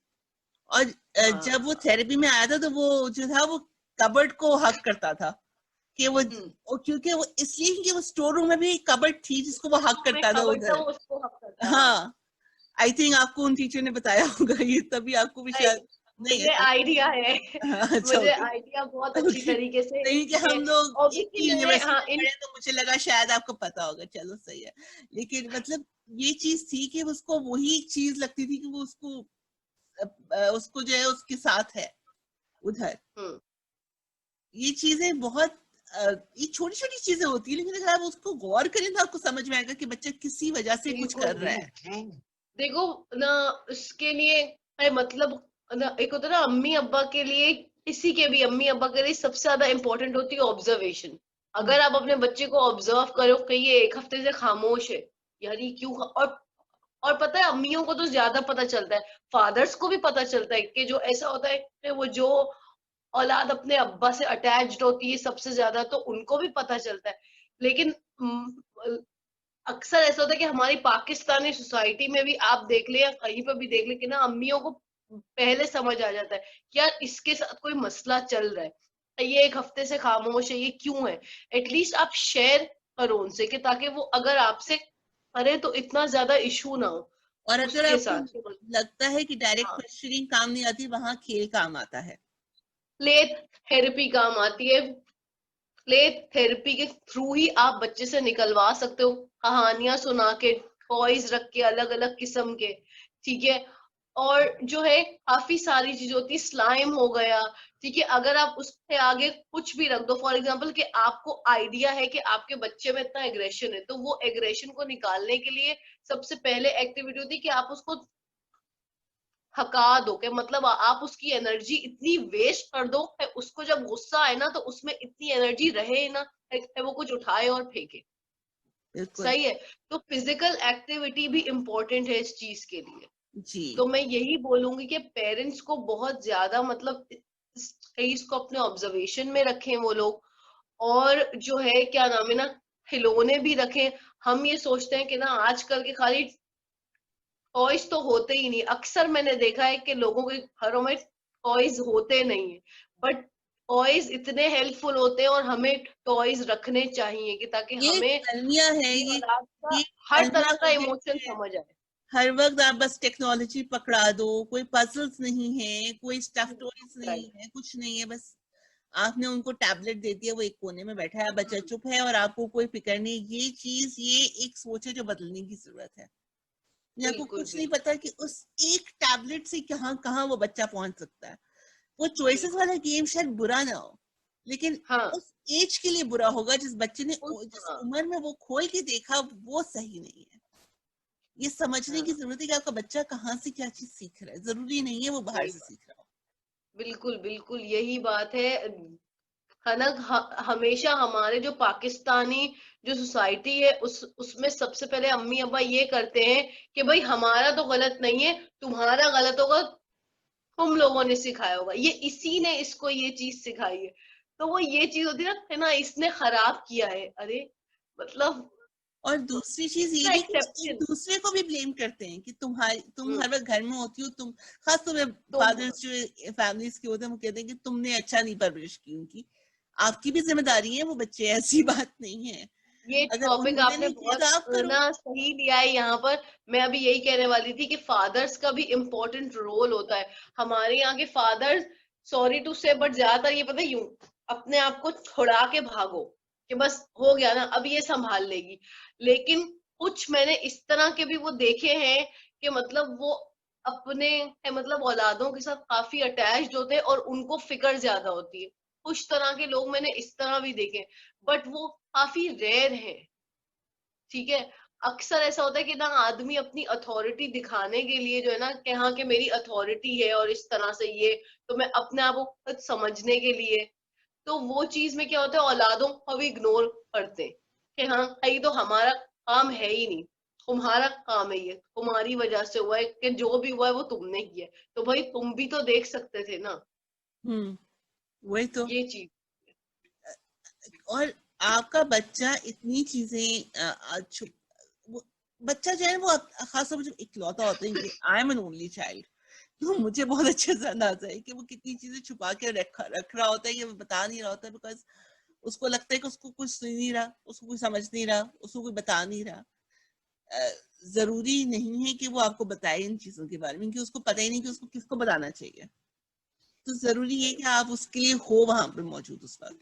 और जब वो हाँ। थेरेपी में आया था तो वो जो था वो कबर्ड को हक करता था, कि वो, हम्म। और क्योंकि वो इसलिए कि वो स्टोर रूम में भी एक कबर्ड थी जिसको वो हक में करता था कबड्डी था उधर। वो उसको हक करता, हाँ। हाँ, आई थिंक आपको उन टीचर ने बताया होगा ये, तभी आपको भी नहीं, शायद। नहीं मुझे आइडिया है। अच्छा मुझे ओके आइडिया बहुत अच्छी ओके। तरीके से है नहीं कि कि हम लोग एक ऑब्वियसली ही मैंने यूनिवर्सिटी हाँ में इन पढ़े तो मुझे लगा शायद आपको पता होगा, चलो सही है। लेकिन मतलब ये चीज थी कि उसको वही चीज लगती थी कि वो उसको जो है उसके साथ है उधर। हम्म, ये चीजें बहुत ये छोटी छोटी चीजें होती है, लेकिन अगर आप उसको गौर करें तो आपको समझ में आएगा कि बच्चा किसी वजह से कुछ बिल्कुल कर रहा है। देखो ना, इसके लिए है मतलब ना, एक होता है ना अम्मी अब्बा के लिए, किसी के भी अम्मी अब्बा के लिए सबसे ज्यादा इंपॉर्टेंट होती है ऑब्जर्वेशन। हम्म, अगर आप अपने बच्चे को ऑब्जर्व करो कि ये एक हफ्ते से खामोश है, यार ये क्यों और पता है अम्मियों को तो ज्यादा पता चलता है, फादर्स को भी पता चलता है कि जो ऐसा होता है कि वो जो औलाद अपने अब्बा से अटैच्ड होती है सबसे ज्यादा, तो उनको भी पता चलता है। लेकिन अक्सर ऐसा होता है कि हमारी पाकिस्तानी सोसाइटी में भी आप देख ले या कहीं पर भी देख ले कि ना अम्मियों को पहले समझ आ जाता है कि यार इसके साथ कोई मसला चल रहा है, ये एक हफ्ते से खामोश है, ये क्यों है। एटलीस्ट आप शेयर करो उनसे कि ताकि वो अगर आपसे करे तो इतना ज्यादा इशू ना हो और अगर उसके आपको साथ। लगता है कि डायरेक्ट हाँ, क्वेश्चनिंग काम नहीं आती, वहां खेल काम आता है। प्ले थेरेपी काम आती है। प्ले थेरेपी के थ्रू ही आप बच्चे से निकलवा सकते हो, कहानियां सुना के, टॉयज रख के अलग अलग किस्म के, ठीक है। और जो है काफी सारी चीज होती है, स्लाइम हो गया, ठीक है। अगर आप उसके आगे कुछ भी रख दो, फॉर एग्जाम्पल कि आपको आइडिया है कि आपके बच्चे में इतना एग्रेशन है, तो वो एग्रेशन को निकालने के लिए सबसे पहले एक्टिविटी होती है कि आप उसको थका दो, कि मतलब आप उसकी एनर्जी इतनी वेस्ट कर दो कि उसको जब गुस्सा आए ना तो उसमें इतनी एनर्जी रहे ना कि वो कुछ उठाए और फेंके। बिल्कुल। सही है। तो फिजिकल एक्टिविटी भी इम्पोर्टेंट है इस चीज के लिए। जी। तो मैं यही बोलूंगी कि पेरेंट्स को बहुत ज्यादा मतलब इस चीज को अपने ऑब्जर्वेशन में रखें वो लोग। और जो है क्या नाम है ना, खिलौने भी रखें। हम ये सोचते हैं कि ना आजकल के खाली टॉयज तो होते ही नहीं, अक्सर मैंने देखा है कि लोगों के घरों में टॉयज होते नहीं है, बट टॉयज इतने हेल्पफुल होते हैं और हमें टॉयज रखने चाहिए कि ताकि ये हमें कमियां है अपनी औलाद का ये हर कमियां तरह का हो गई इमोशन है। समझ आए। हर वक्त आप बस टेक्नोलॉजी पकड़ा दो, कोई पजल्स नहीं है, कोई स्टफ टॉयज नहीं राइट। है, कुछ नहीं है, बस आपने उनको टैबलेट दे दिया, वो एक कोने में बैठा है, बच्चा चुप है और आपको कोई फिक्र नहीं। ये चीज, ये एक सोच है जो बदलने की जरूरत है। ये आपको बिल्कुल कुछ नहीं बिल्कुल। पता कि उस एक टैबलेट से कहाँ कहाँ वो बच्चा पहुंच सकता है। वो चॉइसेस बिल्कुल। वाला गेम शायद बुरा ना हो, लेकिन हाँ उस एज के लिए बुरा होगा जिस बच्चे ने जिस हाँ उम्र में वो खोल के देखा, वो सही नहीं है। ये समझने की हाँ। जरूरत है कि आपका बच्चा कहाँ से क्या चीज सीख रहा है, जरूरी नहीं है वो बाहर सही से बात। सीख रहा हो। बिल्कुल बिल्कुल यही बात है। हनक हमेशा हमारे जो पाकिस्तानी जो सोसाइटी है उसमें सबसे पहले अम्मी अब्बा ये करते हैं कि भाई हमारा तो गलत नहीं है, तुम्हारा गलत होगा, तुम लोगों ने सिखाया होगा, ये इसी ने इसको ये चीज सिखाई है। तो वो ये चीज होती है ना, है ना, इसने खराब किया है, अरे मतलब और दूसरी चीज ये भी कि वो एक एक्सेप्टेंस। दूसरे को भी ब्लेम करते हैं कि तुम हर वक्त घर में होती हो, तुम खास तौर पे तुम फादर्स जो फैमिलीज के होते हैं वो कहते हैं कि तुमने अच्छा नहीं परवरिश की उनकी। आपकी भी जिम्मेदारी है वो बच्चे, ऐसी बात नहीं है। ये अगर टॉपिक उन्होंने आपने नहीं किया बहुत तो आप करो। ना सही लिया है यहाँ पर। मैं अभी यही कहने वाली थी कि फादर्स का भी इम्पोर्टेंट रोल होता है। हमारे यहाँ के फादर्स, सॉरी टू से, बट ज्यादातर ये पता है यूं अपने आप को छुड़ा के भागो कि बस हो गया ना अब ये संभाल लेगी। लेकिन कुछ मैंने इस तरह के भी वो देखे हैं कि मतलब वो अपने मतलब औलादों के साथ काफी अटैच्ड होते हैं और उनको फिक्र ज्यादा होती है। कुछ तरह के लोग मैंने इस तरह भी देखे, बट वो काफी रेयर है, ठीक है। अक्सर ऐसा होता है कि ना आदमी अपनी अथॉरिटी दिखाने के लिए जो है ना कि हाँ कि मेरी अथॉरिटी है और इस तरह से ये, तो मैं अपने आप को खुद समझने के लिए, तो वो चीज में क्या होता है औलादों को भी इग्नोर करते हैं कि हाँ ये तो हमारा काम है ही नहीं, तुम्हारा काम है, ये तुम्हारी वजह से हुआ है, कि जो भी हुआ है वो तुमने किया है, तो भाई तुम भी तो देख सकते थे ना। वही तो। ये चीज। और आपका बच्चा इतनी चीजें वो बच्चा जो है वो खासतौर पर जब इकलौता होता है कि I am an only child, तो मुझे बहुत अच्छे से अंदाजा है कि वो कितनी चीजें छुपा के रख रहा होता है, कि वो बता नहीं रहा होता, बिकॉज उसको लगता है कि उसको कुछ सुन नहीं रहा, उसको कुछ समझ नहीं रहा, उसको कोई बता नहीं रहा। अ, जरूरी नहीं है कि वो आपको बताए इन चीजों के बारे में, कि उसको पता ही नहीं कि उसको किसको बताना चाहिए। तो जरूरी है कि आप उसके लिए हो वहां पे मौजूद उस वक्त।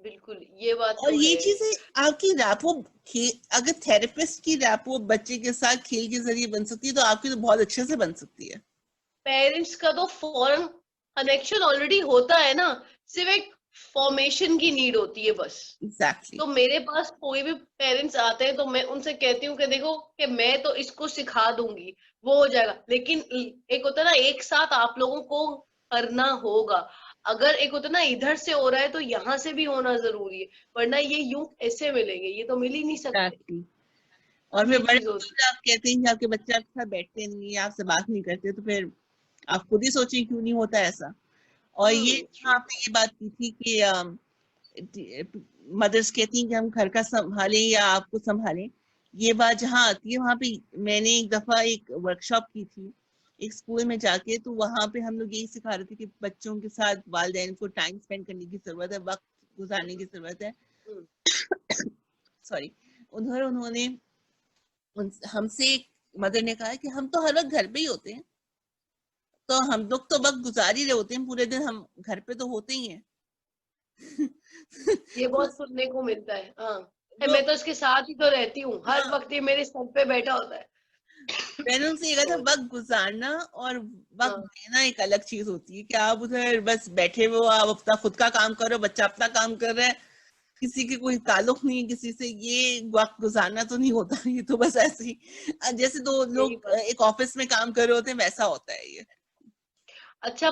बिल्कुल ये बात और तो ये है। चीजें आपकी रैपो, अगर थेरेपिस्ट की रैपो बच्चे के साथ खेल के जरिए बन सकती है तो आपकी तो बहुत अच्छे से बन सकती है। पेरेंट्स का तो फॉरन कनेक्शन ऑलरेडी होता है ना, सिर्फ एक फॉर्मेशन की नीड होती है बस। एग्जैक्टली। तो मेरे पास कोई भी पेरेंट्स आते हैं तो मैं उनसे कहती हूँ कि देखो कि मैं तो इसको सिखा दूंगी, वो हो जाएगा, लेकिन एक होता है ना एक साथ आप लोगों को करना होगा। अगर एक होता है ना इधर से हो रहा है तो यहाँ से भी होना जरूरी है, वरना ये यूं ऐसे मिलेंगे, ये तो मिल ही नहीं सकते। एग्जैक्टली। और फिर ये बड़े चीज होकर होती जब आप कहते हैं कि आपके बच्चे आपके साथ बैठते नहीं है, आपसे बात नहीं करते, तो फिर आप खुद ही सोचिए क्यों नहीं होता ऐसा। और है। ये ट्रू। आपने ये बात की थी कि मदर्स कहती हैं कि हम घर का संभालें या आपको संभालें। ये बात जहाँ आती है वहां पे, मैंने एक दफा एक वर्कशॉप की थी एक स्कूल में जाके, तो वहां पे हम लोग यही सिखा रहे थे कि बच्चों के साथ वालिदैन को टाइम स्पेंड करने की जरूरत है, वक्त गुजारने की जरूरत है। हम्म, सॉरी। उन्होंने हमसे मदर ने कहा कि हम तो हर वक्त घर पे ही होते हैं, तो हम लोग तो वक्त गुजार ही रहे होते हैं, पूरे दिन हम घर पे तो होते ही हैं। ये बहुत सुनने को मिलता है। हाँ, तो मैं तो इसके साथ ही तो रहती हूँ, हर हाँ, वक्त ये मेरे सर पे बैठा होता है। मैंने उनसे ये कहा था सॉरी। वक्त गुजारना और वक्त हाँ, देना एक अलग चीज होती है कि आप उधर बस बैठे हुए हो, आप अपना खुद का काम करो, बच्चा अपना काम कर रहा है, किसी के कोई ताल्लुक नहीं है किसी से, ये वक्त गुजारना तो नहीं होता। ये तो बस ऐसे ही जैसे दो यही लोग बात। एक ऑफिस में काम कर रहे होते हैं वैसा होता है ये। अच्छा,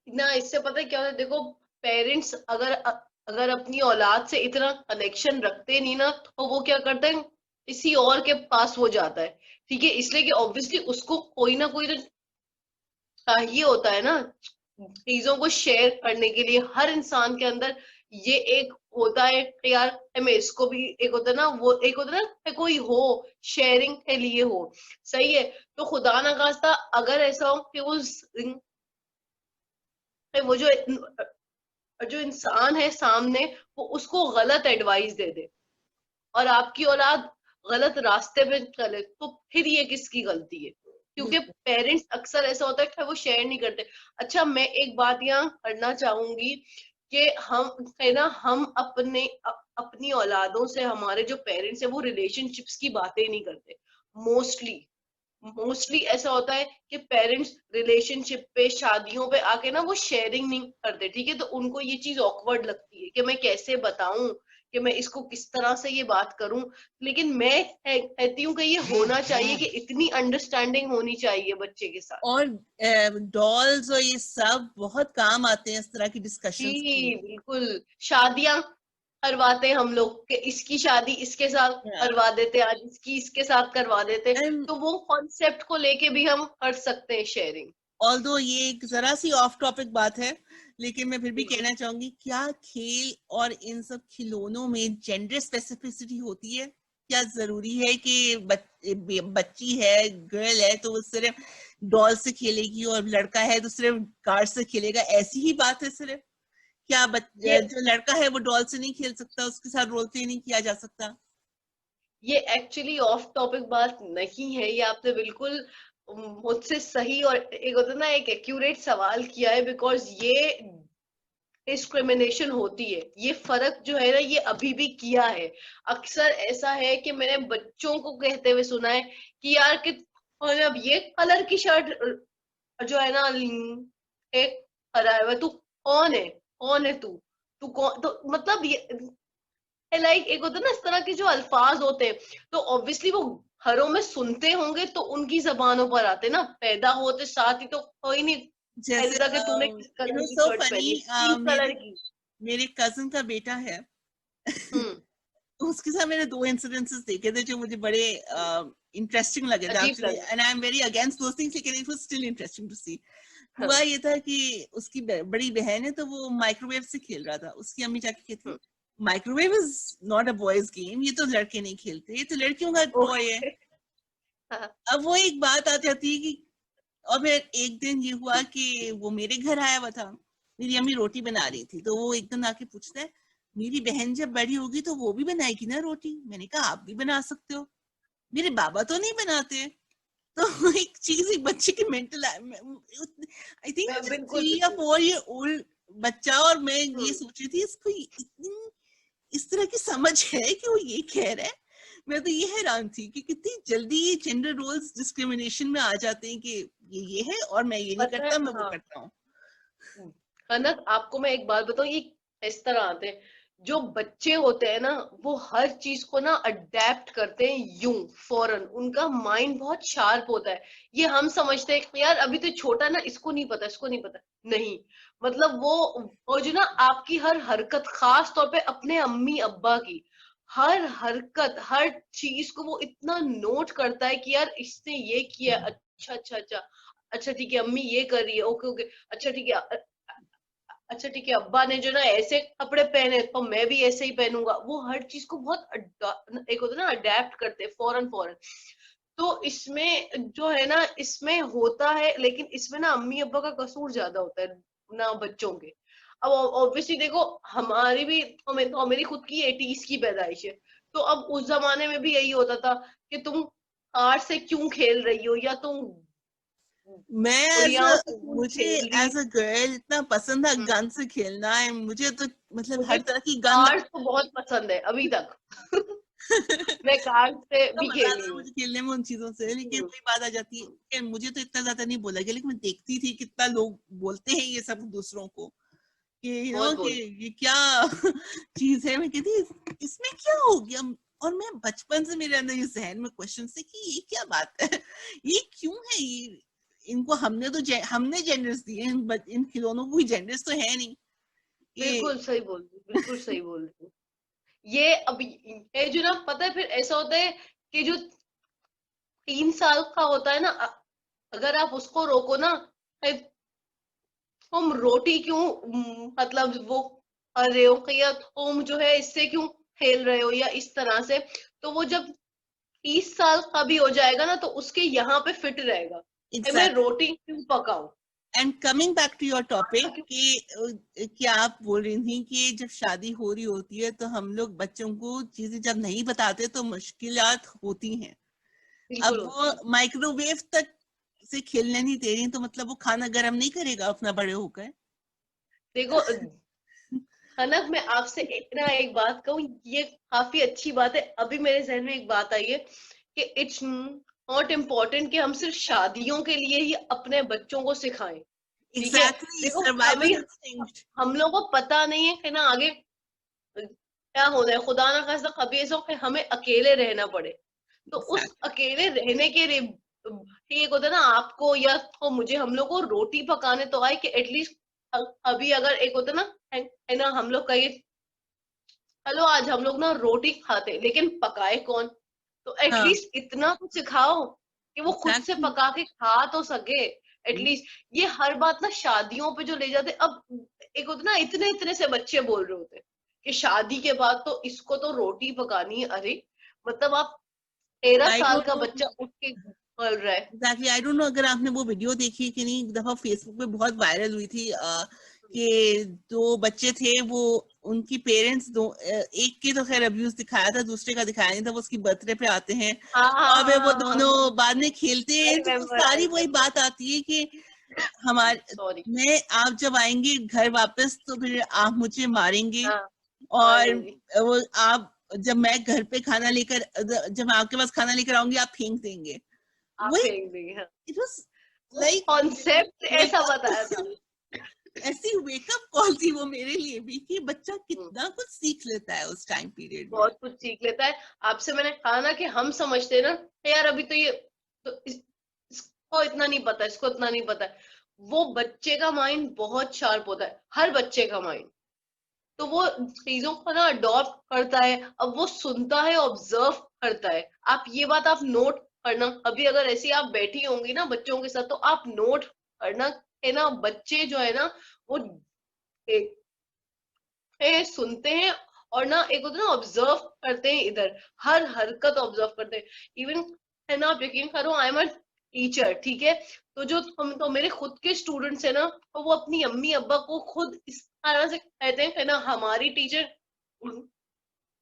ना इससे पता है क्या होता है, देखो पेरेंट्स अगर अपनी औलाद से इतना कनेक्शन रखते नहीं ना, तो वो क्या करते हैं, किसी और के पास वो जाता है। ठीक है, इसलिए कि ऑब्वियसली उसको कोई ना कोई तो चाहिए होता है ना चीजों को शेयर करने के लिए। हर इंसान के अंदर ये एक होता है कि यार मैं इसको भी, एक होता है ना वो, एक होता है ना कि कोई हो शेयरिंग के लिए हो। सही है। तो खुदा ना खास्ता अगर ऐसा हो कि वो जो इंसान है सामने, वो उसको गलत एडवाइस दे दे और आपकी औलाद गलत रास्ते पे चले, तो फिर ये किसकी गलती है? क्योंकि बिल्कुल। पेरेंट्स अक्सर ऐसा होता है कि वो शेयर नहीं करते। अच्छा, मैं एक बात यहाँ करना चाहूंगी कि हम है ना, हम अपनी औलादों से, हमारे जो पेरेंट्स है वो रिलेशनशिप्स की बातें नहीं करते। मोस्टली मोस्टली ऐसा होता है कि पेरेंट्स रिलेशनशिप पे, शादियों पे आके ना वो शेयरिंग नहीं करते। ठीक है, तो उनको ये चीज ऑकवर्ड लगती है कि मैं कैसे बताऊं कि मैं इसको किस तरह से ये बात करूं। लेकिन मैं कहती हूँ कि ये होना चाहिए कि इतनी अंडरस्टैंडिंग होनी चाहिए बच्चे के साथ। और डॉल्स और ये सब बहुत काम आते हैं इस तरह की डिस्कशंस के जी लिए। बिल्कुल। शादियां करवाते हैं हम लोग कि इसकी शादी इसके साथ करवा देते, आज इसकी इसके साथ करवा देते, एंड तो वो कॉन्सेप्ट को लेके भी हम कर सकते हैं शेयरिंग। ऑल्दो ये एक जरा सी ऑफ टॉपिक बात है, लेकिन मैं फिर भी कहना चाहूंगी, क्या खेल और इन सब खिलौनों में जेंडर स्पेसिफिसिटी होती है? क्या जरूरी है कि बच्ची है, गर्ल है तो वो सिर्फ डॉल से खेलेगी और लड़का है तो सिर्फ कार से खेलेगा, ऐसी ही बात है सिर्फ? क्या ये जो लड़का है वो डॉल से नहीं खेल सकता, उसके साथ रोल प्ले नहीं किया जा सकता? ये एक्चुअली ऑफ टॉपिक बात नहीं है, ये आपने बिल्कुल मुझसे सही और एक होता है ना एक एक्यूरेट सवाल किया है। बिकॉज ये डिस्क्रिमिनेशन होती है, ये फर्क जो है ना ये अभी भी किया है। अक्सर ऐसा है कि मैंने बच्चों को कहते हुए सुना है कि यार कि तूने अब ये कलर की शर्ट जो है ना एक करा है, तू कौन है, कौन है तू, तू कौन, तो मतलब ये लाइक एक होता है ना इस तरह के जो अल्फाज होते हैं, तो ऑब्वियसली वो घरों में सुनते होंगे तो उनकी जबानों पर आते ना, पैदा होते साथ ही तो कोई नहीं जैसे कहता कि तूने किस इट कलर वाज की सो शर्ट फनी, पहनी है, पिंक कलर मेरे की। मेरे कजिन का बेटा है। हम्म। तो उसके साथ मैंने दो इंसिडेंसेस देखे थे जो मुझे बड़े इंटरेस्टिंग लगे थे अजीब एक्चुअली, लगा। And I am very against those things, लेकिन it was still interesting to see. हुआ हाँ। ये था कि उसकी बड़ी बहन है तो वो माइक्रोवेव से खेल रहा था, उसकी अम्मी जाके कहती, hmm, microwave is not a boys game, ये तो लड़के नहीं खेलते, ये तो लड़कियों का टॉय है। ओके। हाँ। अब वो एक बात आ जाती है कि, और फिर एक दिन ये हुआ कि वो मेरे घर आया हुआ था, मेरी अम्मी रोटी बना रही थी, तो वो एकदम आके पूछता है, मेरी बहन जब बड़ी होगी तो वो भी बनाएगी ना रोटी? मैंने कहा आप भी बना सकते हो, मेरे बाबा तो नहीं बनाते। तो एक चीज, एक बच्चे की मेंटल, आई थिंक बिल्कुल 3 या 4 ईयर ओल्ड बच्चा, और मैं ये हम्म, सोच रही थी इसको इतनी इस तरह की समझ है कि वो ये कह रहा है। मैं तो ये हैरान थी कि कितनी जल्दी ये जेंडर रोल्स डिस्क्रिमिनेशन में आ जाते हैं कि ये है और मैं ये नहीं पता है करता, मैं वो हाँ। करता हूँ। कनक आपको मैं एक बात बताऊं, ये इस तरह आते हैं, जो बच्चे होते हैं ना वो हर चीज को ना अडेप्ट करते हैं यूं फौरन, उनका माइंड बहुत शार्प होता है। ये हम समझते हैं कि यार अभी तो छोटा ना, इसको नहीं पता, इसको नहीं पता, नहीं। मतलब वो जो ना आपकी हर हरकत, खास तौर पे अपने अम्मी अब्बा की हर हरकत, हर चीज को वो इतना नोट करता है कि यार इसने ये किया, अच्छा अच्छा अच्छा, अच्छा ठीक है अम्मी ये कर रही है, ओके ओके, अच्छा ठीक है, अच्छा ठीक है अब्बा ने जो ना ऐसे कपड़े पहने तो मैं भी ऐसे ही पहनूंगा। वो हर चीज को बहुत एक होता है ना अडेप्ट करते हैं फौरन फौरन। तो इसमें जो है ना, इसमें होता है, लेकिन इसमें ना अम्मी अब्बा का कसूर ज्यादा होता है ना बच्चों के। अब ऑब्वियसली देखो, हमारी भी तो मेरी खुद की 80s की पैदाइश है। तो अब उस जमाने में भी यही होता था कि तुम कार से क्यों खेल रही हो, या तुम मैं एज गुड़ियाओं से क्यों मुझे खेल रही एज अ गर्ल इतना पसंद था हो। गन से खेलना है, मुझे तो मतलब मुझे हर तरह की गन। कार्स तो बहुत पसंद है अभी तक। मैं कार्स से तो भी मजा आता खेली था हूँ। मुझे खेलने में उन चीजों से, लेकिन हम्म, वही बात आ जाती है कि मुझे तो इतना ज्यादा नहीं बोला गया, लेकिन मैं देखती थी कितना लोग बोलते हैं ये सब दूसरों को कि बहुत कि बोल। ये क्या चीज है। मैं कहती इसमें क्या हो गया, और मैं बचपन से मेरे अंदर ये जहन में क्वेश्चन से कि ये क्या बात है, ये क्यों है, ये इनको हमने तो हमने जेंडर्स दिए, इन खिलौनों को जेंडर्स तो है नहीं बिल्कुल ये। सही बोल रही हूँ, बिल्कुल सही बोल रही हूँ। ये अभी ये जो ना, पता है फिर ऐसा होता है कि जो 3 साल का होता है ना, अगर आप उसको रोको ना, "ए, तुम रोटी क्यों मतलब वो कर रहे हो, या तुम जो है इससे क्यों खेल रहे हो, या इस तरह से", तो वो जब 30 साल का भी हो जाएगा ना, तो उसके यहाँ पे फिट रहेगा। मैं एग्जैक्टली। रोटी क्यों पकाऊं। And coming back to your atta topic क्यों। कि क्या आप बोल रही थी कि जब शादी हो रही होती है तो हम लोग बच्चों को चीजें जब नहीं बताते तो मुश्किलात होती हैं। बिल्कुल अब होती वो है। माइक्रोवेव तक से खेलने नहीं दे रही, तो मतलब वो खाना गर्म नहीं करेगा अपना बड़े होकर। देखो कनक, मैं आपसे एक बात कहूँ, ये काफी अच्छी बात है, अभी मेरे जहन में एक बात आई है कि इट्स नॉट इम्पोर्टेंट कि हम सिर्फ शादियों के लिए ही अपने बच्चों को सिखाएं। ठीक है। एग्जैक्टली, देखो कभी सर्वाइवल इंस्टिंक्ट। हम लोगों को पता नहीं है कि ना आगे क्या होना है, खुदा ना खास्ता कभी ऐसा हो कि हमें अकेले रहना पड़े। तो उस एग्जैक्टली। अकेले रहने के लिए ठीक होता है ना, आपको या तो मुझे, हम लोग को रोटी पकाने तो आए कि एटलीस्ट अभी अगर एक होता ना है ना, हम लोग कहिए चलो आज हम लोग ना रोटी खाते, लेकिन पकाए कौन। तो हाँ, एटलीस्ट इतना तो सिखाओ कि वो खुद से एग्जैक्टली। पका के खा तो सके एटलीस्ट। ये हर बात ना शादियों पे जो ले जाते, अब एक होता ना, इतने इतने से बच्चे बोल रहे होते कि शादी के बाद तो इसको तो रोटी पकानी है। अरे मतलब आप 13 आई साल डोंट का नो। बच्चा उठ के बोल रहा है। एग्जैक्टली, आई डोंट नो अगर आपने वो वीडियो देखी कि नहीं, एक दफा फेसबुक पे बहुत वायरल हुई थी कि दो बच्चे थे, वो उनकी पेरेंट्स दो एक के तो खैर अब्यूज दिखाया था, दूसरे का दिखाया नहीं था, वो उसकी बर्थडे पे आते हैं हाँ हाँ और वे वो हाँ हाँ दोनों हाँ, बाद में खेलते आई हैं, तो वो रिमेम्बर आई सारी वही रिमेम्बर। बात आती है कि हमारे सॉरी। मैं आप जब आएंगे घर वापस तो फिर आप मुझे मारेंगे, हाँ और मारेंगे। वो आप जब मैं घर पे खाना लेकर जब मैं आपके पास खाना लेकर आऊंगी आप फेंक देंगे। आप वही, फेंक देंगे, हाँ। इट वाज वो लाइक कॉन्सेप्ट ऐसा बताया था। वेकअप ऐसी वेकअप कॉल थी वो मेरे लिए भी कि बच्चा हम्म, कितना कुछ सीख लेता है उस टाइम पीरियड में। बहुत कुछ सीख लेता है आपसे। मैंने कहा ना कि हम समझते हैं ना कि यार अभी तो ये तो इसको इतना नहीं पता, इसको इतना नहीं पता है। वो बच्चे का माइंड बहुत शार्प होता है, हर बच्चे का माइंड। तो वो चीजों को ना अडॉप्ट करता है, अब वो सुनता है, ऑब्जर्व करता है। आप ये बात आप नोट करना, अभी अगर ऐसी आप बैठी होंगी ना बच्चों के साथ, तो आप नोट करना है ना, बच्चे जो है ना वो सुनते हैं, और ना एक होता है ना ऑब्जर्व करते हैं, इधर हर हरकत ऑब्जर्व करते हैं। इवन है ना, आप यकीन करो, आई एम अ टीचर, ठीक है। तो जो हम तो मेरे खुद के स्टूडेंट्स है ना, तो वो अपनी अम्मी अब्बा को खुद इस तरह से कहते हैं कि ना हमारी टीचर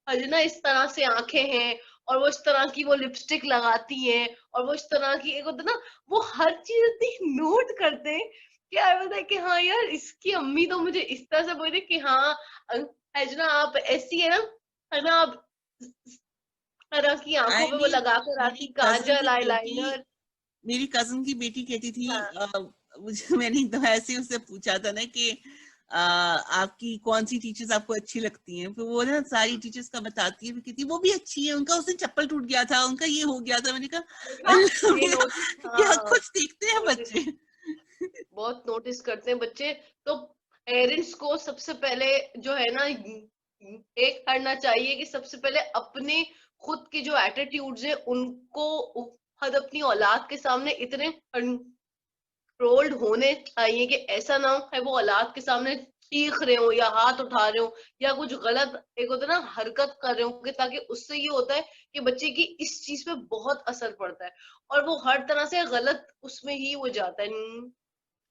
आज ना इस तरह से आंखें हैं, और वो इस तरह की वो लिपस्टिक लगाती हैं, और वो इस तरह की एक होता है ना, वो हर चीज इतनी नोट करते हैं कि आई वाज लाइक कि हाँ यार, इसकी अम्मी तो मुझे इस तरह से बोल रही कि हाँ अंजना आप ऐसी है ना, आप इस तरह की आंखों आई पे वो मीन लगा कर मेरी आती, कजन काजल की बेटी आईलाइनर। मेरी कजन की बेटी कहती थी हाँ। मुझे मैंने एकदम ऐसे ही उससे पूछा था ना कि आपकी कौन सी टीचर्स आपको अच्छी लगती हैं, फिर वो ना सारी टीचर्स का बताती है, फिर कहती है वो भी अच्छी है, उनका उस दिन चप्पल टूट गया था, उनका ये हो गया था। मैंने कहा देखा, ये अल्लाह, नोटिस, क्या हाँ कुछ देखते हैं नोटिस, बच्चे। बहुत नोटिस करते हैं बच्चे। तो पेरेंट्स को सबसे पहले जो है ना, एक करना चाहिए कि सबसे पहले अपने खुद के जो एटीट्यूड्स है उनको खुद अपनी औलाद के सामने इतने कंट्रोल्ड होने चाहिए कि ऐसा ना हो है वो औलाद के सामने चीख रहे हो या हाथ उठा रहे हो या कुछ गलत एक होता है ना हरकत कर रहे हो, कि ताकि उससे ये होता है कि बच्चे की इस चीज पे बहुत असर पड़ता है, और वो हर तरह से गलत उसमें ही हो जाता है,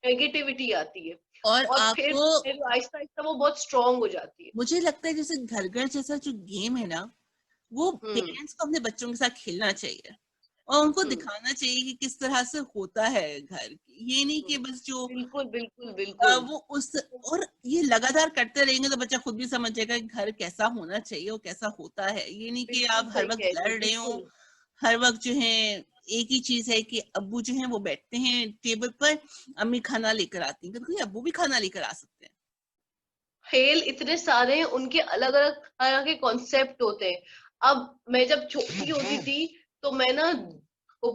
नेगेटिविटी आती है, और और आपको फिर आहिस्ता आहिस्ता वो बहुत स्ट्रांग हो जाती है। मुझे लगता है जैसे घर घर जैसा जो गेम है ना, वो हम्म। पेरेंट्स को अपने बच्चों के साथ खेलना चाहिए और उनको हम्म। दिखाना चाहिए कि किस तरह से होता है घर। ये नहीं कि बस जो बिल्कुल बिल्कुल बिल्कुल। वो उस और ये लगातार करते रहेंगे तो बच्चा खुद भी समझ जाएगा कि घर कैसा होना चाहिए और कैसा होता है। ये नहीं कि बिल्कुल आप हर सही वक्त कह रही लड़ हो, रहे हो, बिल्कुल। हर वक्त जो है एक ही चीज है कि अब्बू जो है वो बैठते हैं टेबल पर, अम्मी खाना लेकर आती हैं, कभी अब्बू भी खाना लेकर आ सकते हैं। खेल इतने सारे हैं, उनके अलग अलग तरह के कॉन्सेप्ट होते हैं। अब मैं जब छोटी होती थी तो मैं ना वो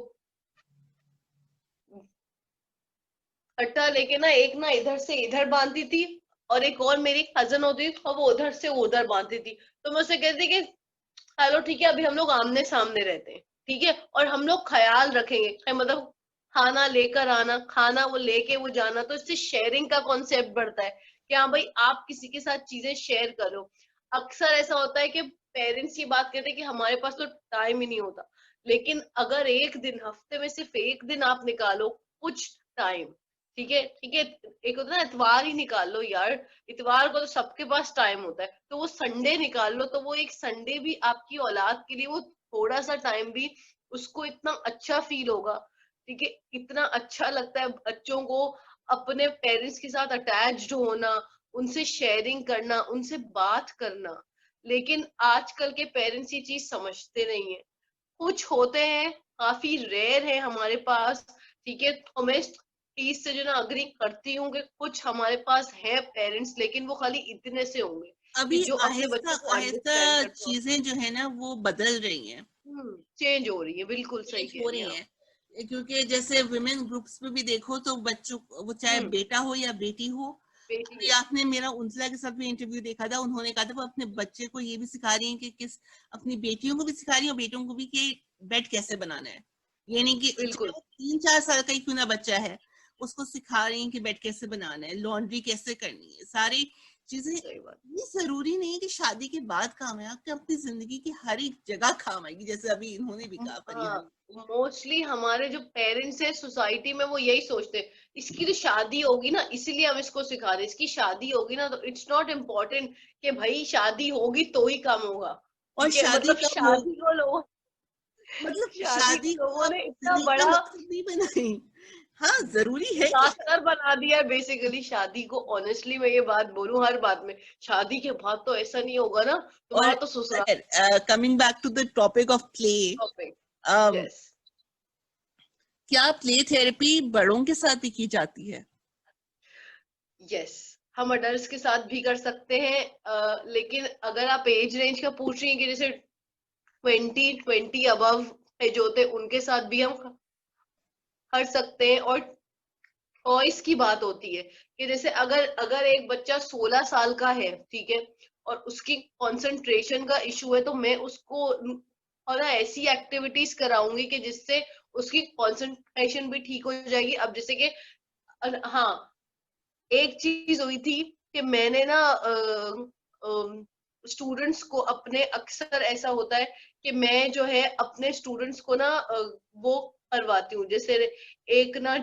अट्टा लेके ना, एक ना इधर से इधर बांधती थी, और एक और मेरी कजन होती थी और वो उधर से उधर बांधती थी। तो मैं उससे कहती कि चलो ठीक है, अभी हम लोग आमने सामने रहते हैं, ठीक है, और हम लोग ख्याल रखेंगे, मतलब खाना लेकर आना, खाना वो लेके वो जाना, तो इससे शेयरिंग का कॉन्सेप्ट बढ़ता है कि हाँ भाई आप किसी के साथ चीजें शेयर करो। अक्सर ऐसा होता है कि पेरेंट्स ये बात कहते हैं कि हमारे पास तो टाइम ही नहीं होता, लेकिन अगर एक दिन, हफ्ते में सिर्फ एक दिन आप निकालो कुछ टाइम, ठीक है ठीक है, एक होता है ना इतवार ही निकाल लो यार, इतवार को तो सबके पास टाइम होता है, तो वो संडे निकाल लो, तो वो एक संडे भी आपकी औलाद के लिए वो थोड़ा सा टाइम भी उसको इतना अच्छा फील होगा, ठीक है, इतना अच्छा लगता है बच्चों को अपने पेरेंट्स के साथ अटैच्ड होना, उनसे शेयरिंग करना, उनसे बात करना। लेकिन आजकल के पेरेंट्स ये चीज समझते नहीं है। कुछ होते हैं, काफी रेयर है हमारे पास, ठीक है, तो मैं इस चीज से जो ना अग्री करती हूँ कि कुछ हमारे पास है पेरेंट्स, लेकिन वो खाली इतने से होंगे कि अभी जो अपने आहिस्ता बच्चों को आहिस्ता अंडरस्टैंड करते हो। चीजें जो है ना वो बदल रही हैं, चेंज हो रही है, बिल्कुल सही चेंज कह हो रही हैं रही आप। हैं, क्योंकि जैसे वुमेन ग्रुप्स में भी देखो तो बच्चों वो चाहे हम्म। बेटा हो या बेटी हो। बेटी अभी हो। आपने मेरा उनसला के साथ भी इंटरव्यू देखा था, उन्होंने कहा था वो अपने बच्चे को ये भी सिखा रही हैं कि किस अपनी बेटियों को भी सिखा रही है और बेटों को भी कि बेड कैसे बनाना है। ये नहीं कि चाहे बिल्कुल। वो 3-4 साल का ही क्यों ना बच्चा है, उसको सिखा रही हैं कि बेड कैसे बनाना है, लॉन्ड्री कैसे करनी है, सारी चीजें। सही बात। ये जरूरी नहीं है कि शादी के बाद काम है, आपके अपनी जिंदगी की हर एक जगह काम आएगी, जैसे अभी इन्होंने भी कहा फरीहा हाँ, ने। मोस्टली हमारे जो पेरेंट्स हैं सोसाइटी में वो यही सोचते हैं, इसकी तो शादी होगी ना इसीलिए हम इसको सिखा रहे हैं, इसकी शादी होगी ना, तो इट्स नॉट इम्पोर्टेंट कि भाई शादी होगी तो ही काम होगा, और ठीक है, शादी मतलब कब हो, शादी को लोग, मतलब शादी शादी को को लोगों आप ने इतना जिंदगी का बड़ा मकसद नहीं बनाई। हाँ जरूरी है कि डिजास्टर बना दिया है बेसिकली शादी को। ऑनेस्टली मैं ये बात बोलूं हर बात में, शादी के बाद तो ऐसा नहीं होगा ना, और तुम्हारा तो ससुराल। Coming back to the topic of play, yes. क्या प्ले थेरेपी बड़ों के साथ भी की जाती है? यस, हम अडल्ट के साथ भी कर सकते हैं, लेकिन अगर आप एज रेंज का पूछ रही हैं कि जैसे 20 अबव है जो होते हैं उनके साथ भी हम कर सकते हैं। और चॉइस की बात होती है कि जैसे अगर अगर एक बच्चा 16 साल का है, ठीक है, और उसकी कंसंट्रेशन का इशू है, तो मैं उसको और ना ऐसी एक्टिविटीज कराऊंगी कि जिससे उसकी कंसंट्रेशन भी ठीक हो जाएगी। अब जैसे कि हाँ, एक चीज हुई थी कि मैंने ना स्टूडेंट्स को अपने, अक्सर ऐसा होता है कि मैं जो है अपने स्टूडेंट्स को ना वो करवाती हूँ, जैसे एक ना